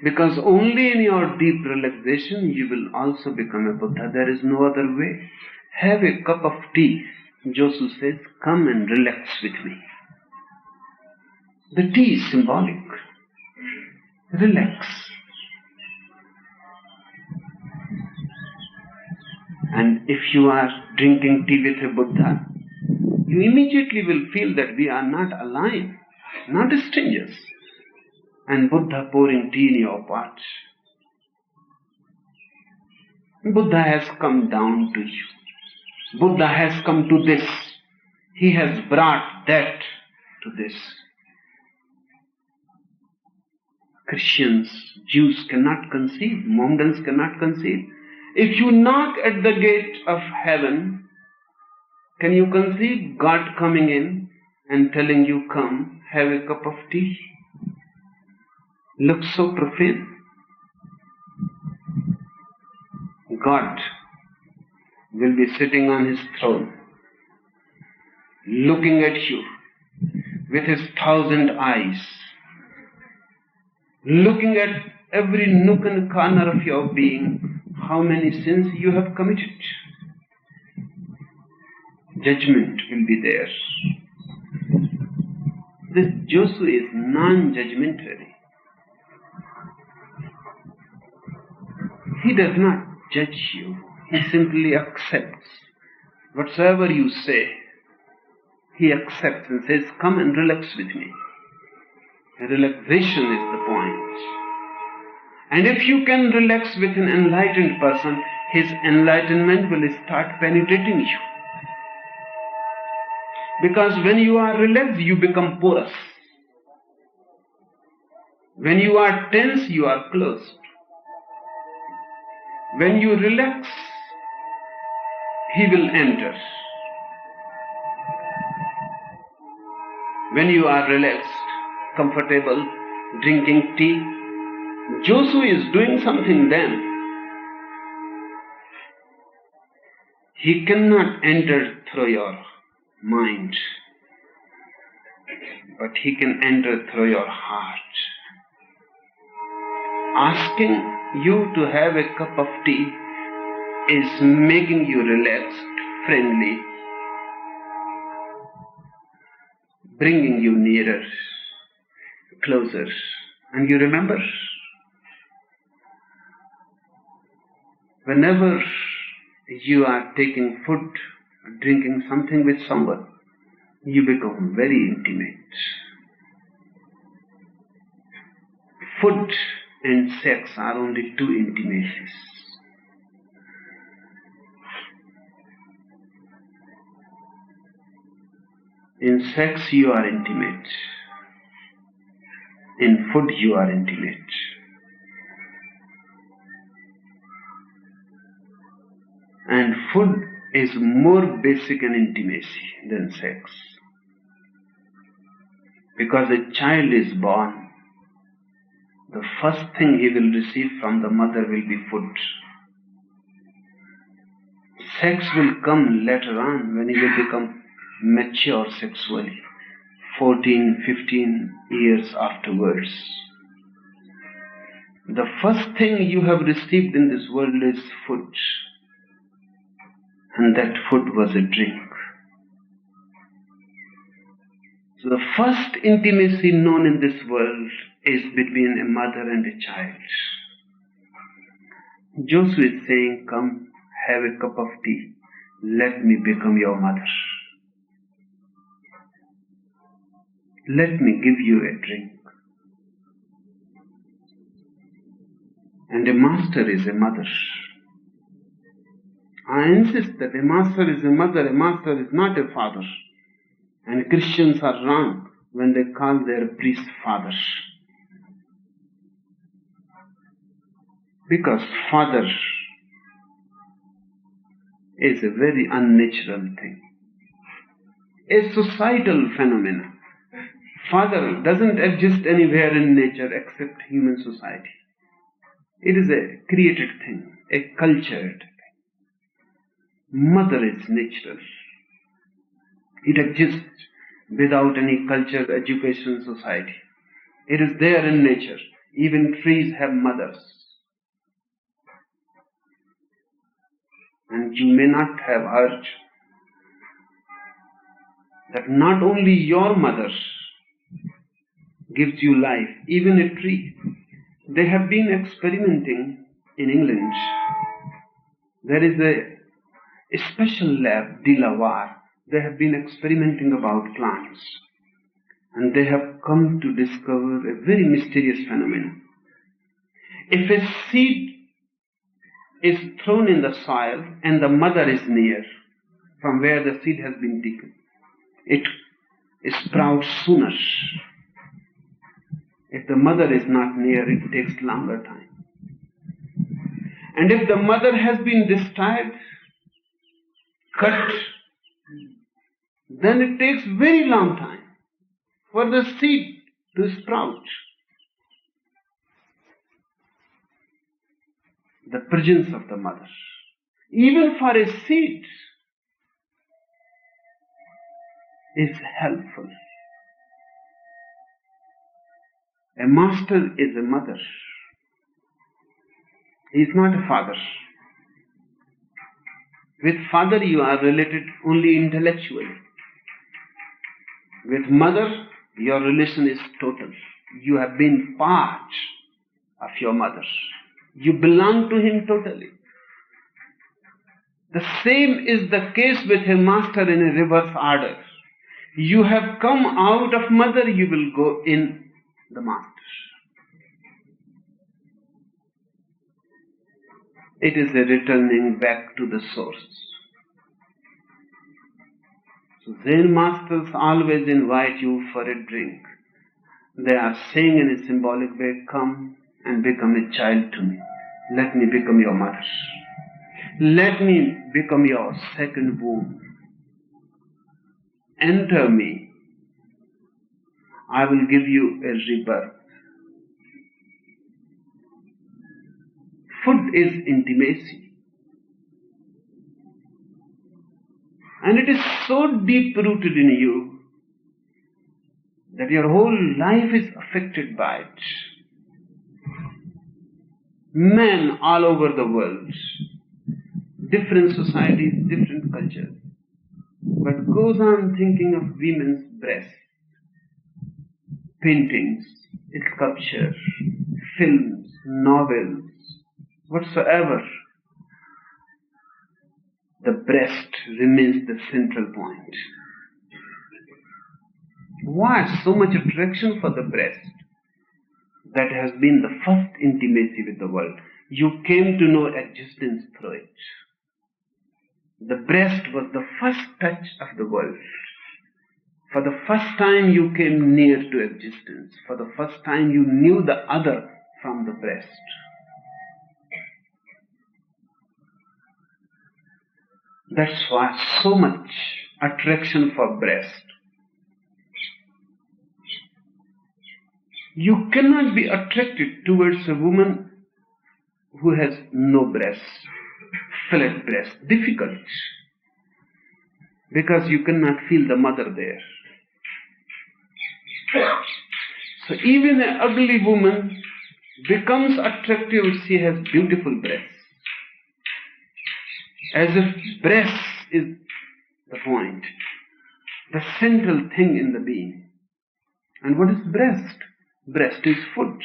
because only in your deep relaxation you will also become a Buddha. There is no other way. Have a cup of tea. Josu says, come and relax with me. The tea is symbolic. Relax. And if you are drinking tea with a Buddha, you immediately will feel that we are not alien, not strangers. And Buddha pouring tea in your pot. Buddha has come down to you. Buddha has come to this. He has brought that to this. Christians, Jews cannot conceive. Mohammedans cannot conceive. If you knock at the gate of heaven, can you conceive God coming in and telling you, come, have a cup of tea? Looks so profane. God will be sitting on his throne, looking at you with his 1,000 eyes, looking at every nook and corner of your being, how many sins you have committed. Judgment will be there. This Josu is non-judgmentary. He does not judge you. He simply accepts. Whatsoever you say, he accepts and says, come and relax with me. Relaxation is the point. And if you can relax with an enlightened person, his enlightenment will start penetrating you. Because when you are relaxed, you become porous. When you are tense, you are closed. When you relax, he will enter. When you are relaxed, comfortable, drinking tea, Josu is doing something then. He cannot enter through your mind, but he can enter through your heart. Asking you to have a cup of tea is making you relaxed, friendly, bringing you nearer, closer. And you remember, whenever you are taking food, drinking something with someone, you become very intimate. Food and sex are only two intimacies. In sex you are intimate. In food you are intimate. And food is more basic an intimacy than sex. Because a child is born, the first thing he will receive from the mother will be food. Sex will come later on when he will become mature sexually, 14, 15 years afterwards. The first thing you have received in this world is food. And that food was a drink. So the first intimacy known in this world is between a mother and a child. Joshua is saying, come, have a cup of tea. Let me become your mother. Let me give you a drink. And a master is a mother. I insist that a master is a mother, a master is not a father. And Christians are wrong when they call their priest fathers. Because father is a very unnatural thing. A societal phenomenon. Father doesn't exist anywhere in nature except human society. It is a created thing, a cultured thing. Mother is natural. It exists without any culture, education, society. It is there in nature. Even trees have mothers. And you may not have heard that not only your mother gives you life, even a tree. They have been experimenting in England. There is a special lab, Delaware. They have been experimenting about plants. And they have come to discover a very mysterious phenomenon. If a seed is thrown in the soil and the mother is near, from where the seed has been taken, it sprouts sooner. If the mother is not near, it takes longer time. And if the mother has been destroyed, cut, then it takes very long time for the seed to sprout. The presence of the mother, even for a seed, is helpful. A master is a mother. He is not a father. With father you are related only intellectually. With mother, your relation is total. You have been part of your mother. You belong to him totally. The same is the case with a master in a reverse order. You have come out of mother, you will go in the master. It is a returning back to the source. So Zen masters always invite you for a drink. They are saying in a symbolic way, come and become a child to me. Let me become your mother. Let me become your second womb. Enter me. I will give you a rebirth. Food is intimacy. And it is so deep rooted in you that your whole life is affected by it. Men all over the world, different societies, different cultures, but goes on thinking of women's breasts, paintings, sculpture, films, novels, whatsoever. The breast remains the central point. Why so much attraction for the breast? That has been the first intimacy with the world. You came to know existence through it. The breast was the first touch of the world. For the first time you came near to existence. For the first time you knew the other from the breast. That's why so much attraction for breast. You cannot be attracted towards a woman who has no breast, flat breast. Difficult. Because you cannot feel the mother there. So even an ugly woman becomes attractive if she has beautiful breasts. As if breast is the point, the central thing in the being. And what is breast? Breast is food.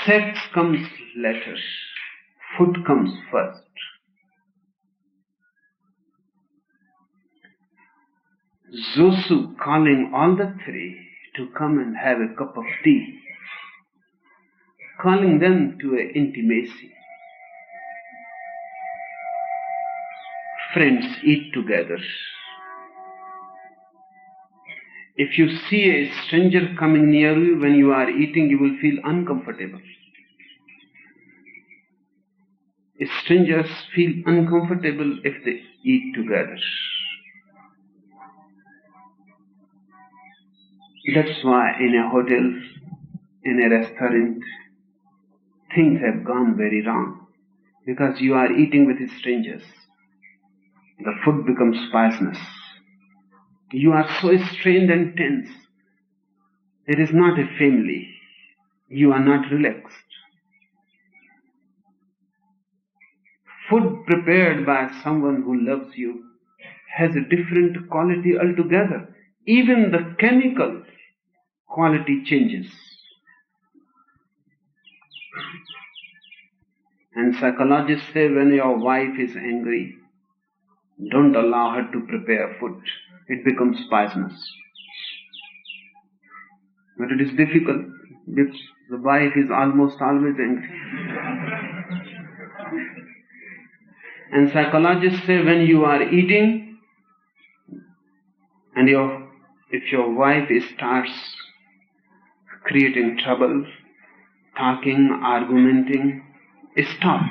Sex comes later. Food comes first. Zosu calling all the three to come and have a cup of tea, calling them to an intimacy. Friends eat together. If you see a stranger coming near you when you are eating, you will feel uncomfortable. Strangers feel uncomfortable if they eat together. That's why in a hotel, in a restaurant, things have gone very wrong. Because you are eating with strangers. The food becomes poisonous. You are so strained and tense. It is not a family. You are not relaxed. Food prepared by someone who loves you has a different quality altogether. Even the chemical quality changes. And psychologists say when your wife is angry, don't allow her to prepare food. It becomes poisonous. But it is difficult because the wife is almost always angry. And psychologists say when you are eating and if your wife starts creating trouble, talking, argumenting, stop.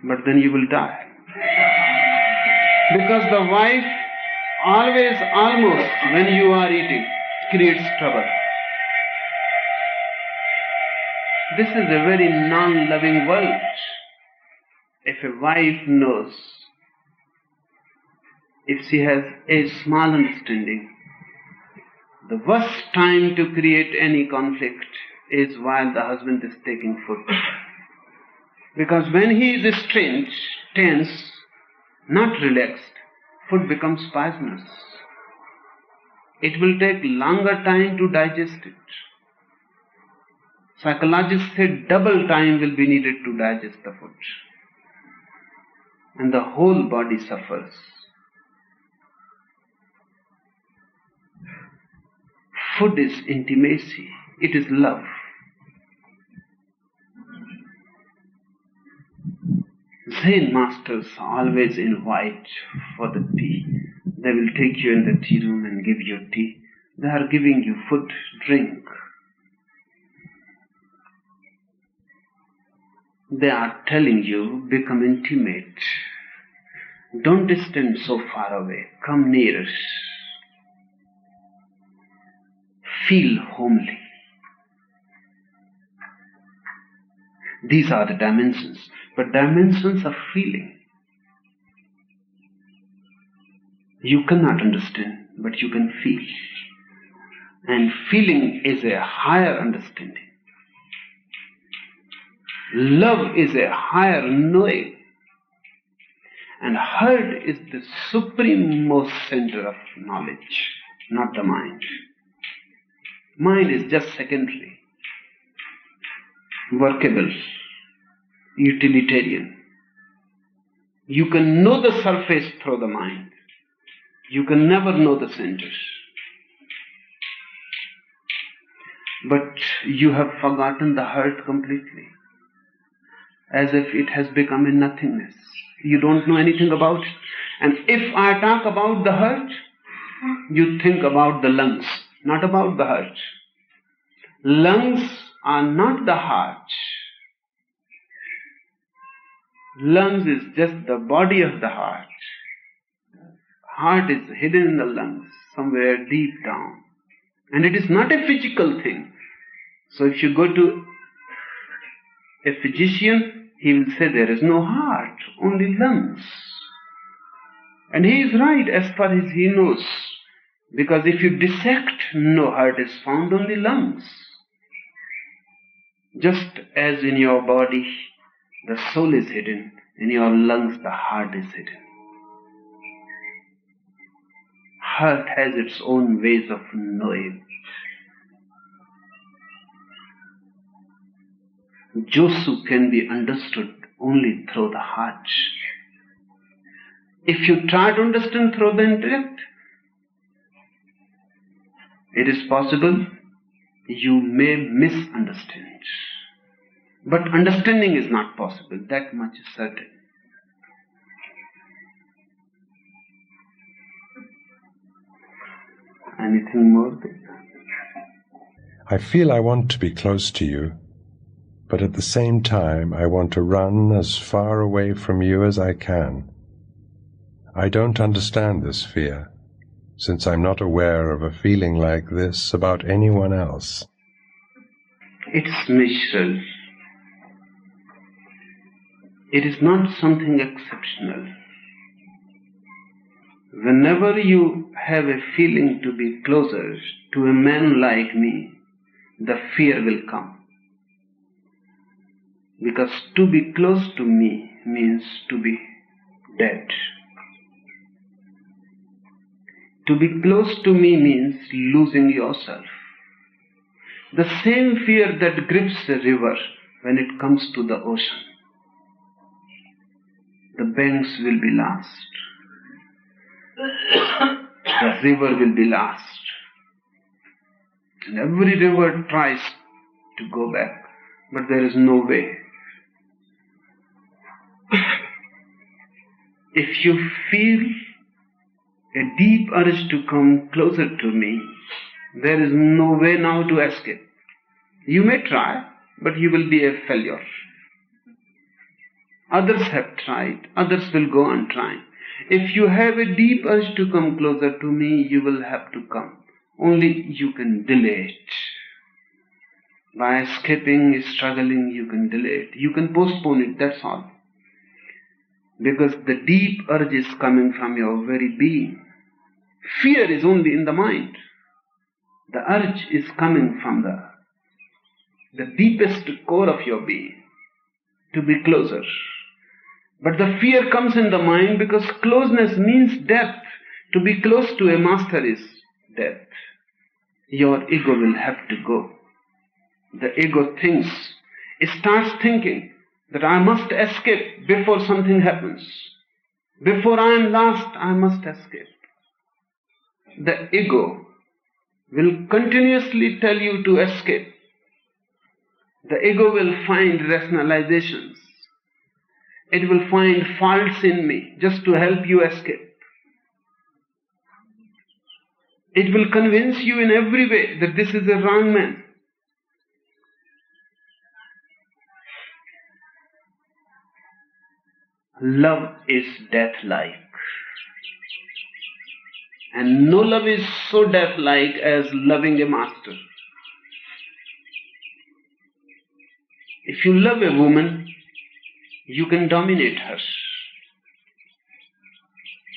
But then you will die. Because the wife always, almost, when you are eating, creates trouble. This is a very non-loving world. If a wife knows, if she has a small understanding, the worst time to create any conflict is while the husband is taking food. Because when he is strained, tense, not relaxed, food becomes poisonous. It will take longer time to digest it. Psychologists say double time will be needed to digest the food. And the whole body suffers. Food is intimacy. It is love. Zen masters always invite for the tea. They will take you in the tea room and give you tea. They are giving you food, drink. They are telling you, become intimate. Don't stand so far away. Come near. Feel homely. These are the dimensions. But dimensions of feeling. You cannot understand, but you can feel. And feeling is a higher understanding. Love is a higher knowing. And heart is the supreme-most center of knowledge, not the mind. Mind is just secondary, workable, utilitarian. You can know the surface through the mind. You can never know the center. but you have forgotten the hurt completely, as if it has become a nothingness. You don't know anything about it. And if I talk about the hurt, you think about the lungs, not about the heart. Lungs are not the heart. Lungs is just the body of the heart. Heart is hidden in the lungs, somewhere deep down. And it is not a physical thing. So if you go to a physician, he will say there is no heart, only lungs. And he is right as far as he knows. Because if you dissect, no heart is found, only lungs. Just as in your body, the soul is hidden, in your lungs, the heart is hidden. Heart has its own ways of knowing. Josu can be understood only through the heart. If you try to understand through the intellect, it is possible you may misunderstand. But understanding is not possible, that much is certain. Anything more? I feel I want to be close to you, but at the same time I want to run as far away from you as I can. I don't understand this fear, since I'm not aware of a feeling like this about anyone else. It's natural. It is not something exceptional. Whenever you have a feeling to be closer to a man like me, the fear will come. Because to be close to me means to be dead. To be close to me means losing yourself. The same fear that grips a river when it comes to the ocean. The banks will be lost. The river will be lost. And every river tries to go back, but there is no way. If you feel a deep urge to come closer to me, there is no way now to escape. You may try, but you will be a failure. Others have tried, others will go on trying. If you have a deep urge to come closer to me, you will have to come. Only you can delay it. By escaping, struggling, you can delay it. You can postpone it, that's all. Because the deep urge is coming from your very being. Fear is only in the mind. The urge is coming from the deepest core of your being, to be closer. But the fear comes in the mind because closeness means death. To be close to a master is death. Your ego will have to go. The ego thinks, it starts thinking that I must escape before something happens. Before I am lost, I must escape. The ego will continuously tell you to escape. The ego will find rationalizations. It will find faults in me just to help you escape. It will convince you in every way that this is a wrong man. Love is death-like. And no love is so death-like as loving a master. If you love a woman, you can dominate her.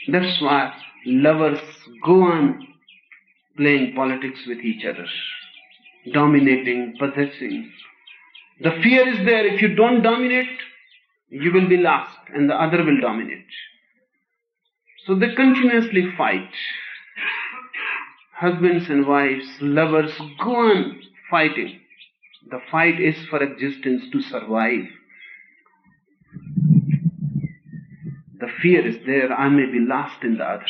That's why lovers go on playing politics with each other, dominating, possessing. The fear is there. If you don't dominate, you will be lost and the other will dominate. So they continuously fight. Husbands and wives, lovers go on fighting. The fight is for existence, to survive. The fear is there, I may be lost in the other.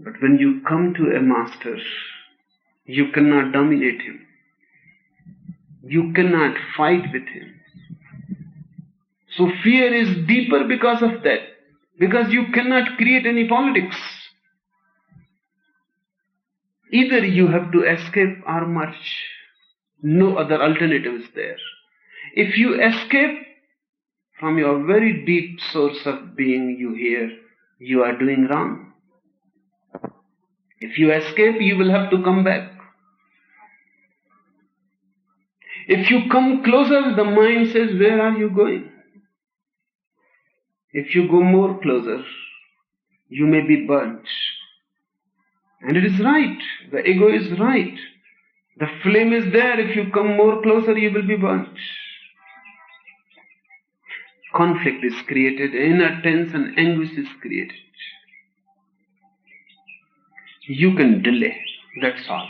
But when you come to a master, you cannot dominate him. You cannot fight with him. So fear is deeper because of that. Because you cannot create any politics. Either you have to escape or merge. No other alternative is there. If you escape from your very deep source of being you hear, you are doing wrong. If you escape, you will have to come back. If you come closer, the mind says, where are you going? If you go more closer, you may be burnt. And it is right. The ego is right. The flame is there. If you come more closer, you will be burnt. Conflict is created. Inner tense and anguish is created. You can delay. That's all.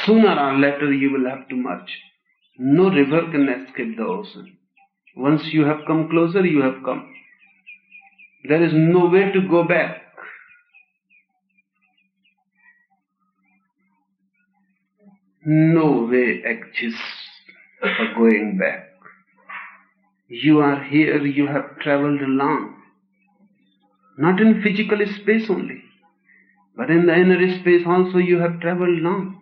Sooner or later, you will have to merge. No river can escape the ocean. Once you have come closer, you have come. There is no way to go back. No way exists for going back. You are here, you have traveled long. Not in physical space only, but in the inner space also you have traveled long.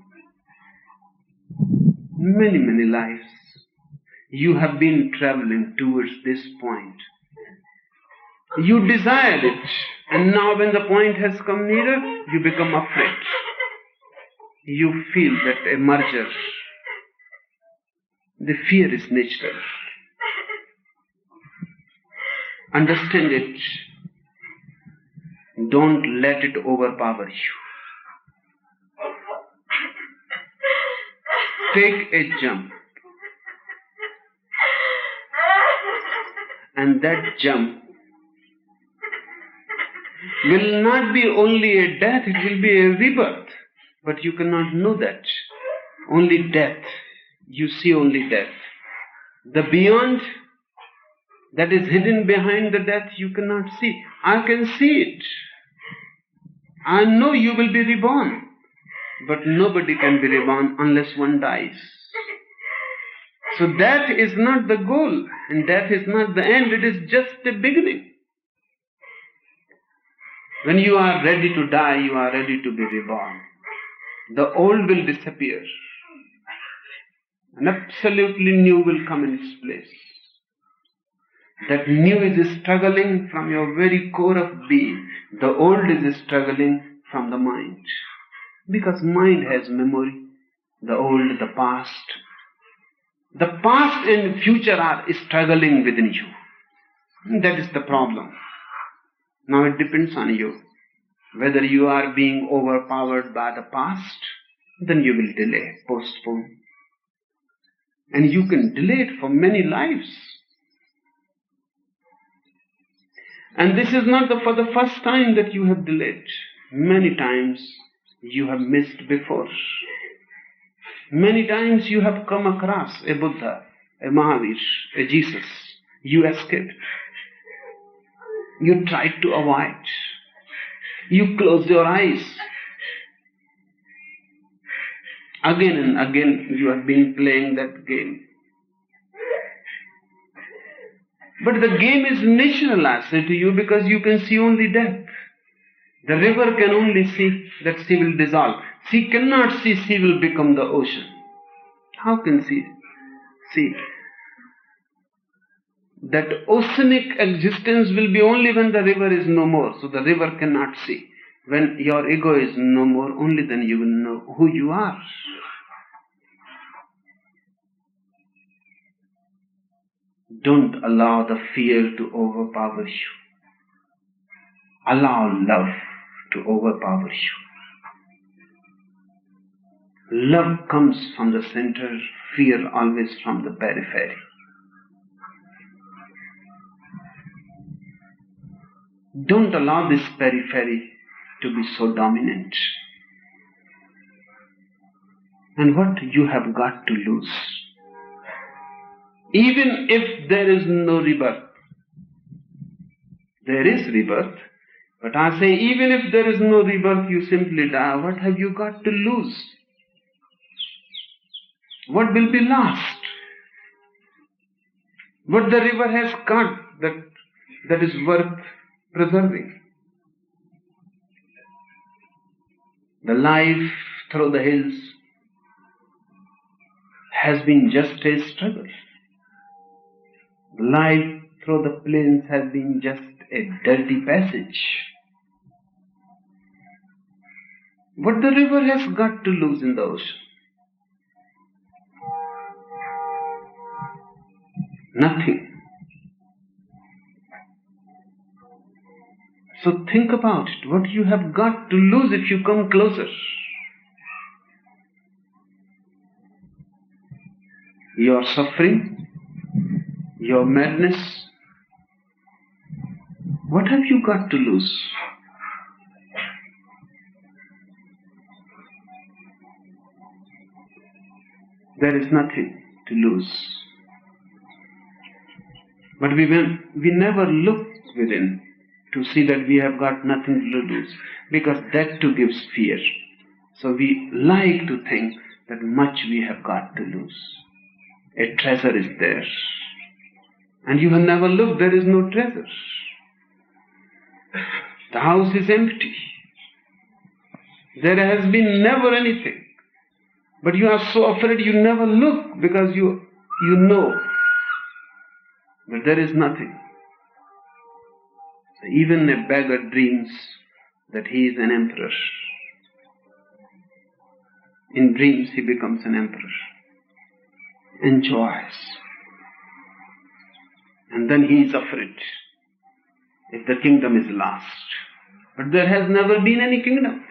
Many, many lives. You have been traveling towards this point. You desired it, and now when the point has come nearer, you become afraid. You feel that a merger. The fear is natural. Understand it. Don't let it overpower you. Take a jump. And that jump will not be only a death, it will be a rebirth. But you cannot know that. Only death. You see only death. The beyond that is hidden behind the death you cannot see. I can see it. I know you will be reborn. But nobody can be reborn unless one dies. So death is not the goal, and death is not the end, it is just the beginning. When you are ready to die, you are ready to be reborn. The old will disappear, and absolutely new will come in its place. That new is struggling from your very core of being. The old is struggling from the mind. Because mind has memory, the old, the past. The past and future are struggling within you. That is the problem. Now it depends on you. Whether you are being overpowered by the past, then you will delay, postpone. And you can delay it for many lives. And this is not for the first time that you have delayed. Many times you have missed before. Many times you have come across a Buddha, a Mahavir, a Jesus. You escaped. You tried to avoid. You closed your eyes. Again and again you have been playing that game. But the game is natural, I say to you, because you can see only death. The river can only see that sea will dissolve. Sea cannot see sea will become the ocean. How can sea see? That oceanic existence will be only when the river is no more. So the river cannot see. When your ego is no more, only then you will know who you are. Don't allow the fear to overpower you. Allow love to overpower you. Love comes from the center, fear always from the periphery. Don't allow this periphery to be so dominant. And what you have got to lose? Even if there is no rebirth, there is rebirth. But I say, even if there is no rebirth, you simply die, what have you got to lose? What will be lost? What the river has got that is worth preserving? The life through the hills has been just a struggle. Life through the plains has been just a dirty passage. What the river has got to lose in the ocean? Nothing. So think about it, what you have got to lose if you come closer. Your suffering, your madness, what have you got to lose? There is nothing to lose. But we never look within to see that we have got nothing to lose, because that too gives fear. So we like to think that much we have got to lose. A treasure is there. And you have never looked, there is no treasure. The house is empty. There has been never anything. But you are so afraid you never look, because you know that there is nothing. So even a beggar dreams that he is an emperor. In dreams he becomes an emperor. Enjoys. And then he is afraid if the kingdom is lost. But there has never been any kingdom.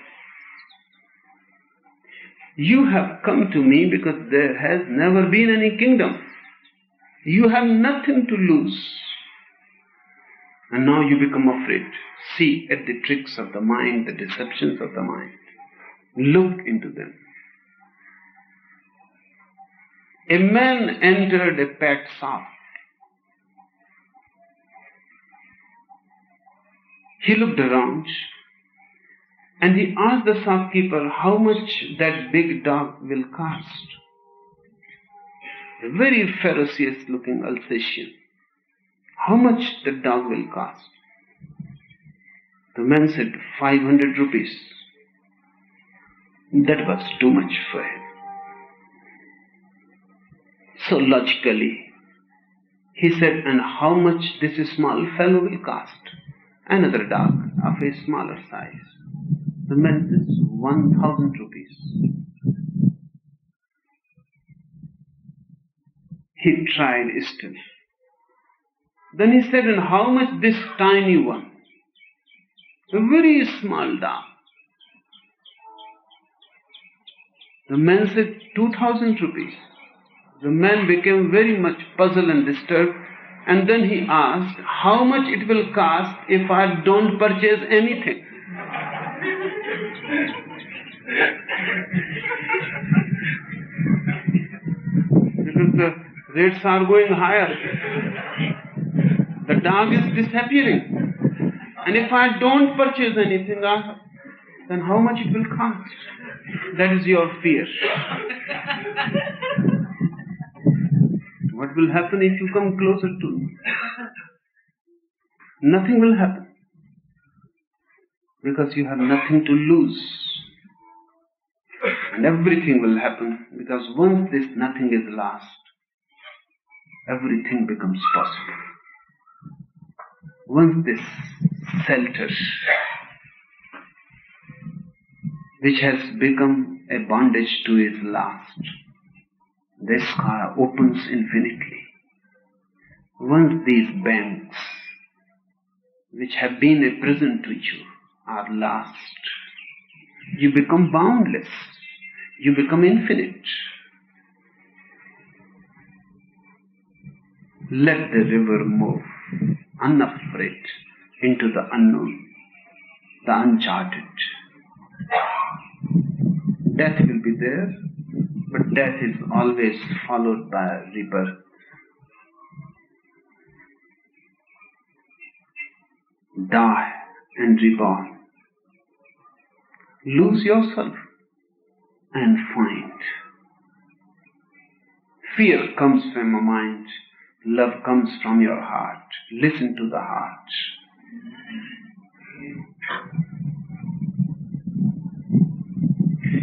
You have come to me because there has never been any kingdom. You have nothing to lose. And now you become afraid. See at the tricks of the mind, the deceptions of the mind. Look into them. A man entered a pet shop. He looked around and he asked the shopkeeper how much that big dog will cost. A very ferocious looking Alsatian. How much the dog will cost? The man said 500 rupees. That was too much for him. So logically, he said, and how much this small fellow will cost? Another dog of a smaller size. The man says 1,000 rupees. He tried still. Then he said, and how much this tiny one? A very small dog. The man said 2,000 rupees. The man became very much puzzled and disturbed, and then he asked, how much it will cost if I don't purchase anything? Because the rates are going higher. The dog is disappearing. And if I don't purchase anything, then how much it will cost? That is your fear. What will happen if you come closer to me? Nothing will happen. Because you have nothing to lose. And everything will happen, because once this nothing is lost, everything becomes possible. Once this shelter, which has become a bondage to is lost, the sky opens infinitely. Once these banks, which have been a prison to you, are lost, you become boundless. You become infinite. Let the river move, unafraid, into the unknown, the uncharted. Death will be there, but death is always followed by rebirth. Die and reborn. Lose yourself and find. Fear comes from your mind. Love comes from your heart. Listen to the heart.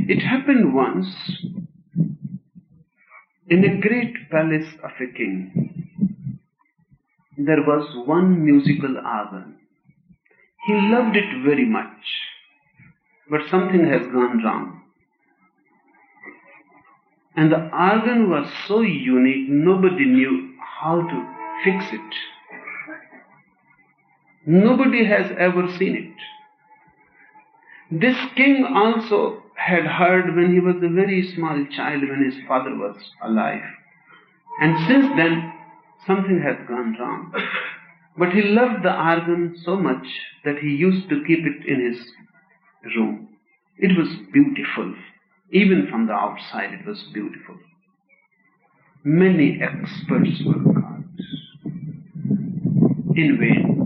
It happened once in a great palace of a king. There was one musical organ. He loved it very much, but something has gone wrong. And the organ was so unique, nobody knew how to fix it. Nobody has ever seen it. This king also had heard when he was a very small child, when his father was alive. And since then, something had gone wrong. But he loved the organ so much that he used to keep it in his room. It was beautiful. Even from the outside, it was beautiful. Many experts were called. In vain.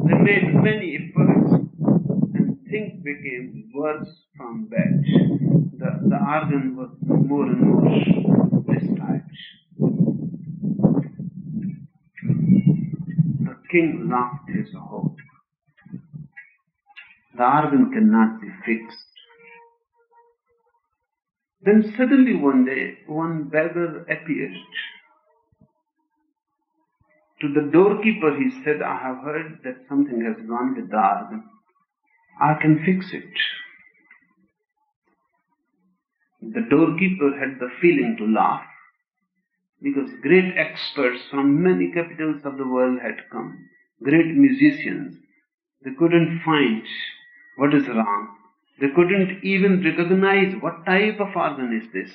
They made many efforts, and things became worse from bad. The organ was more and more destroyed. The king lost his hope. The organ cannot be fixed. Then suddenly one day, one beggar appeared. To the doorkeeper he said, I have heard that something has gone with the organ. I can fix it. The doorkeeper had the feeling to laugh, because great experts from many capitals of the world had come, great musicians. They couldn't find what is wrong. They couldn't even recognize what type of organ is this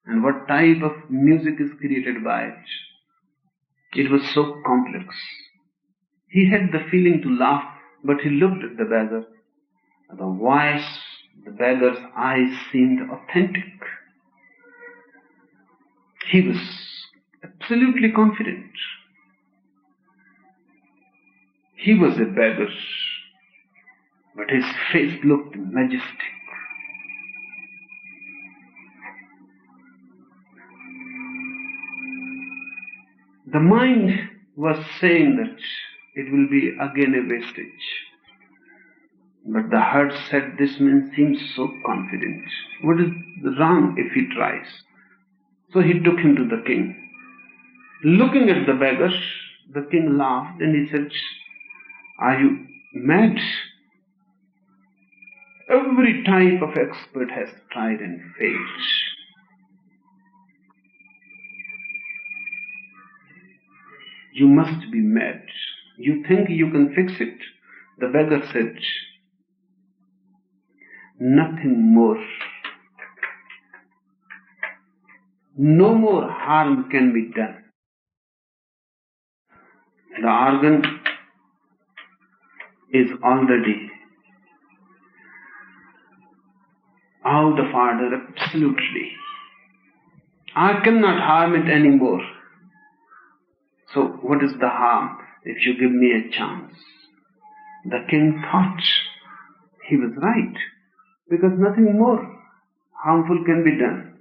and what type of music is created by it. It was so complex. He had the feeling to laugh, but he looked at the beggar. The voice, the beggar's eyes seemed authentic. He was absolutely confident. He was a beggar, but his face looked majestic. The mind was saying that it will be again a wastage. But the heart said, this man seems so confident. What is wrong if he tries? So he took him to the king. Looking at the beggar, the king laughed and he said, are you mad? Every type of expert has tried and failed. You must be mad. You think you can fix it? The beggar said, nothing more. No more harm can be done. The organ is already out of order, absolutely. I cannot harm it anymore. So what is the harm if you give me a chance? The king thought he was right, because nothing more harmful can be done.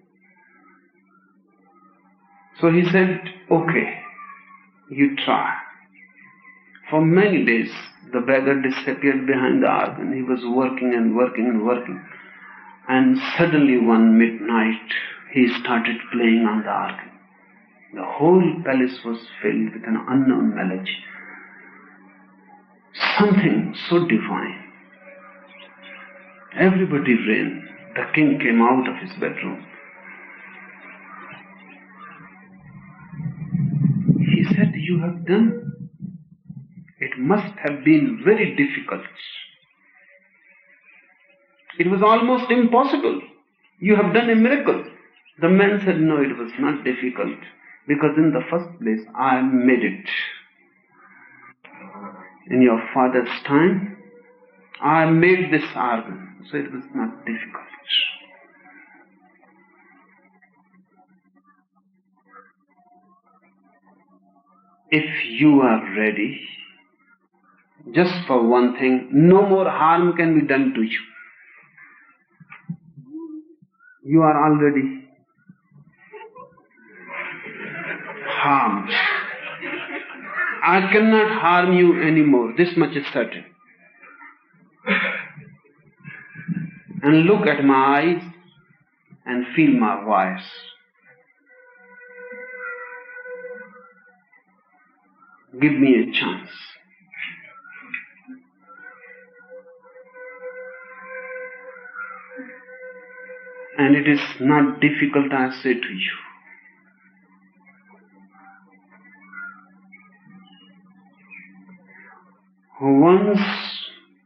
So he said, okay, you try. For many days, the beggar disappeared behind the organ. He was working and working and working. And suddenly one midnight, he started playing on the organ. The whole palace was filled with an unknown melody. Something so divine. Everybody ran. The king came out of his bedroom. He said, you have done. It must have been very difficult. It was almost impossible. You have done a miracle. The man said, no, it was not difficult, because in the first place, I made it. In your father's time, I made this organ, so it was not difficult. If you are ready, just for one thing, no more harm can be done to you. You are already harmed. I cannot harm you anymore. This much is certain. And look at my eyes and feel my voice. Give me a chance. And it is not difficult, I say to you. Once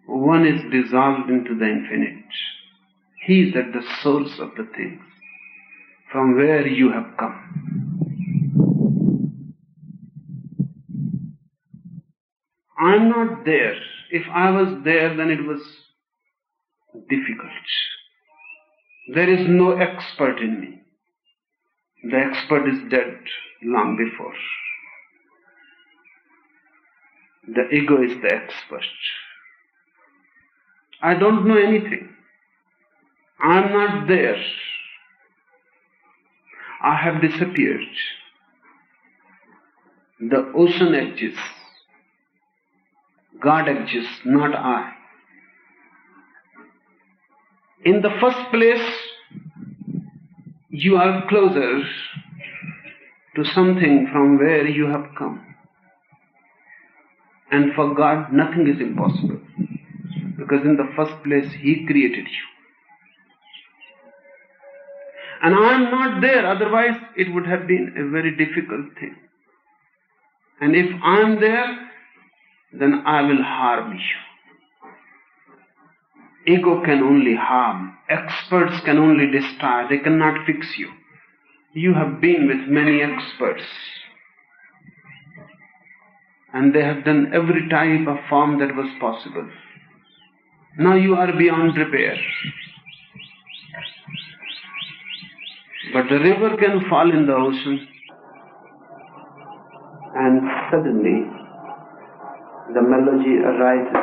one is dissolved into the infinite, he is at the source of the things from where you have come. I am not there. If I was there, then it was difficult. There is no expert in me. The expert is dead long before. The ego is the expert. I don't know anything. I am not there. I have disappeared. The ocean exists. God exists, not I. In the first place, you are closer to something from where you have come. And for God, nothing is impossible. Because in the first place, He created you. And I am not there, otherwise it would have been a very difficult thing. And if I am there, then I will harm you. Ego can only harm. Experts can only destroy. They cannot fix you. You have been with many experts. And they have done every type of form that was possible. Now you are beyond repair. But the river can fall in the ocean, and suddenly the melody arises.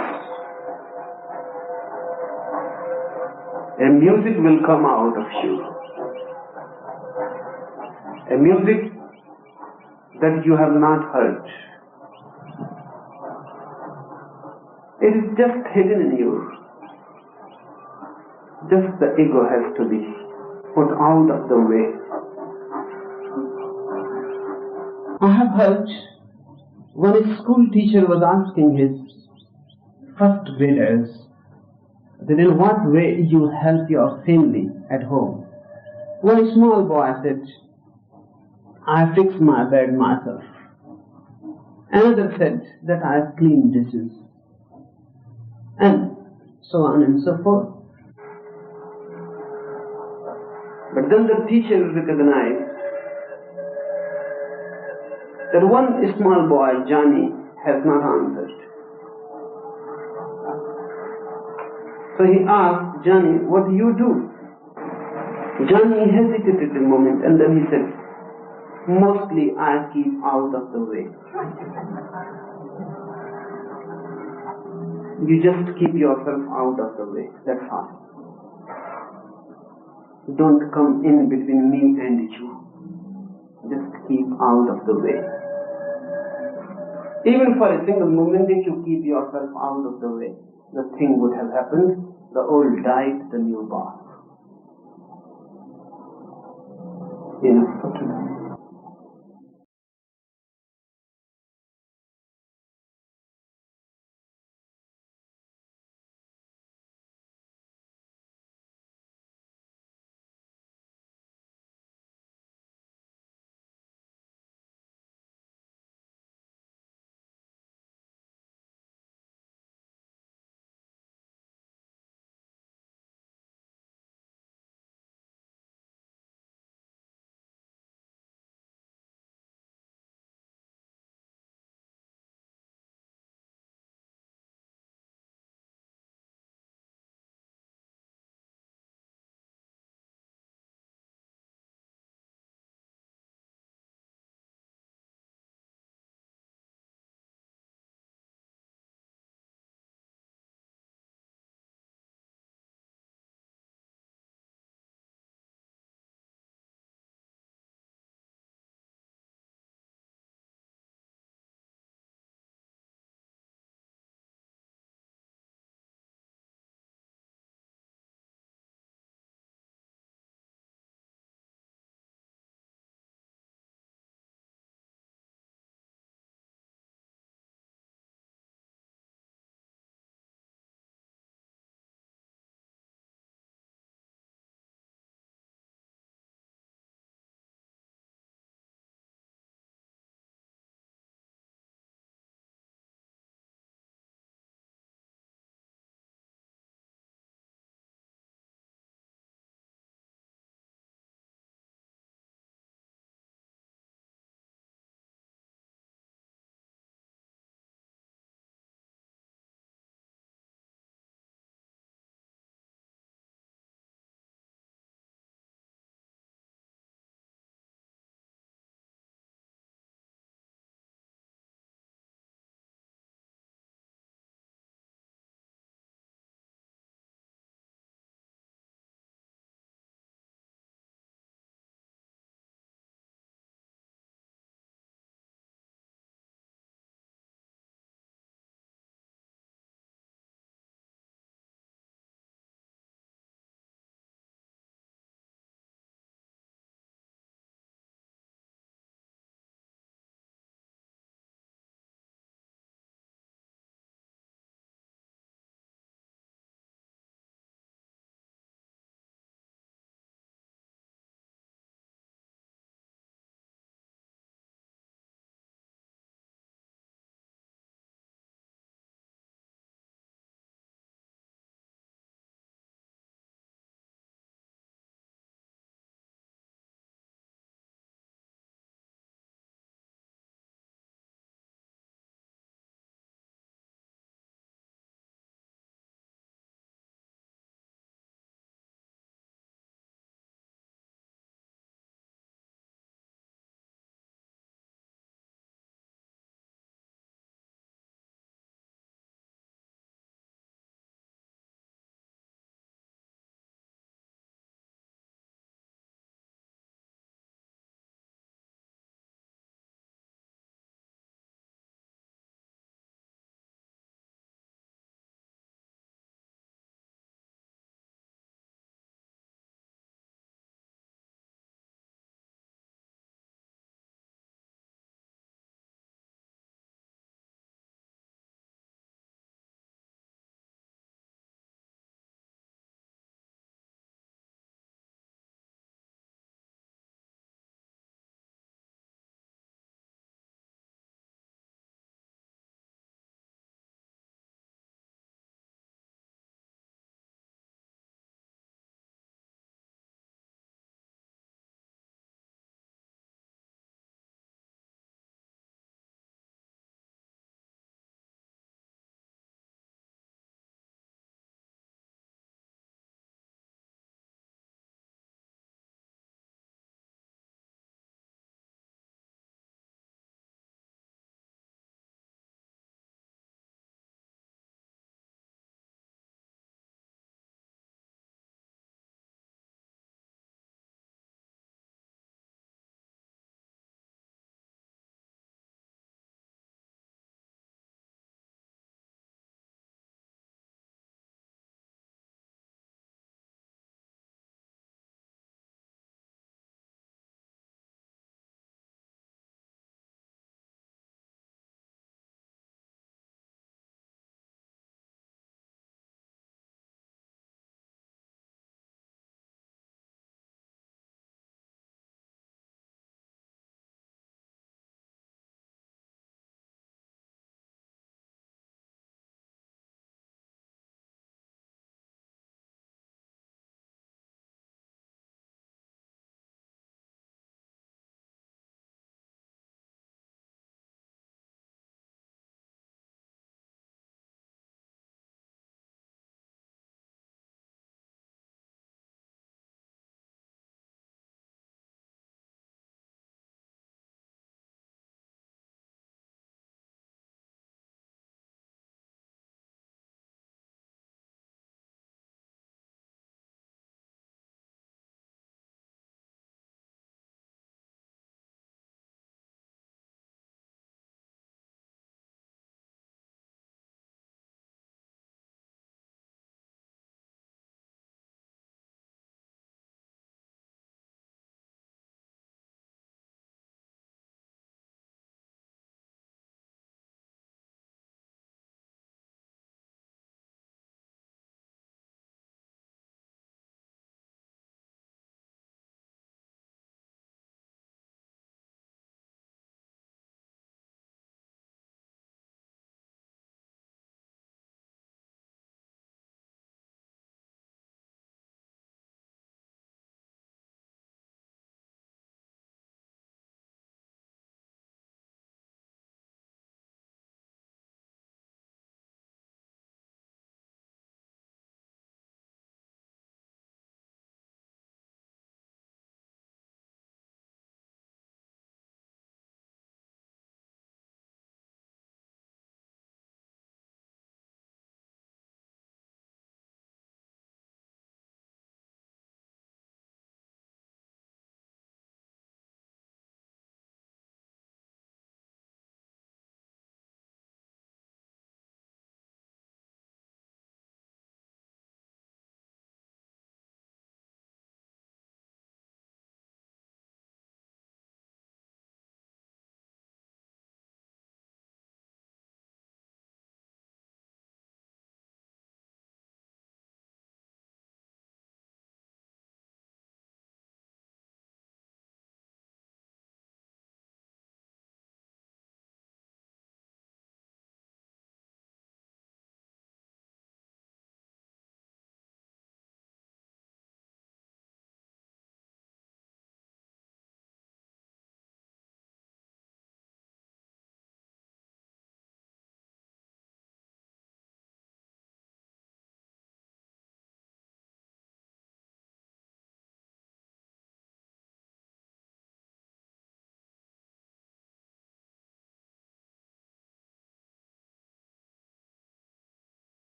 A music will come out of you. A music that you have not heard. It is just hidden in you. Just the ego has to be put out of the way. I have heard when a school teacher was asking his first graders that in what way you help your family at home. One small boy said, I fix my bed myself. Another said that I clean dishes. And so on and so forth. But then the teacher recognized that one small boy, Johnny, has not answered. So he asked Johnny, what do you do? Johnny hesitated a moment and then he said, mostly I keep out of the way. You just keep yourself out of the way, that's all. Don't come in between me and you. Just keep out of the way. Even for a single moment, if you keep yourself out of the way, the thing would have happened. The old died, the new born. Enough for today.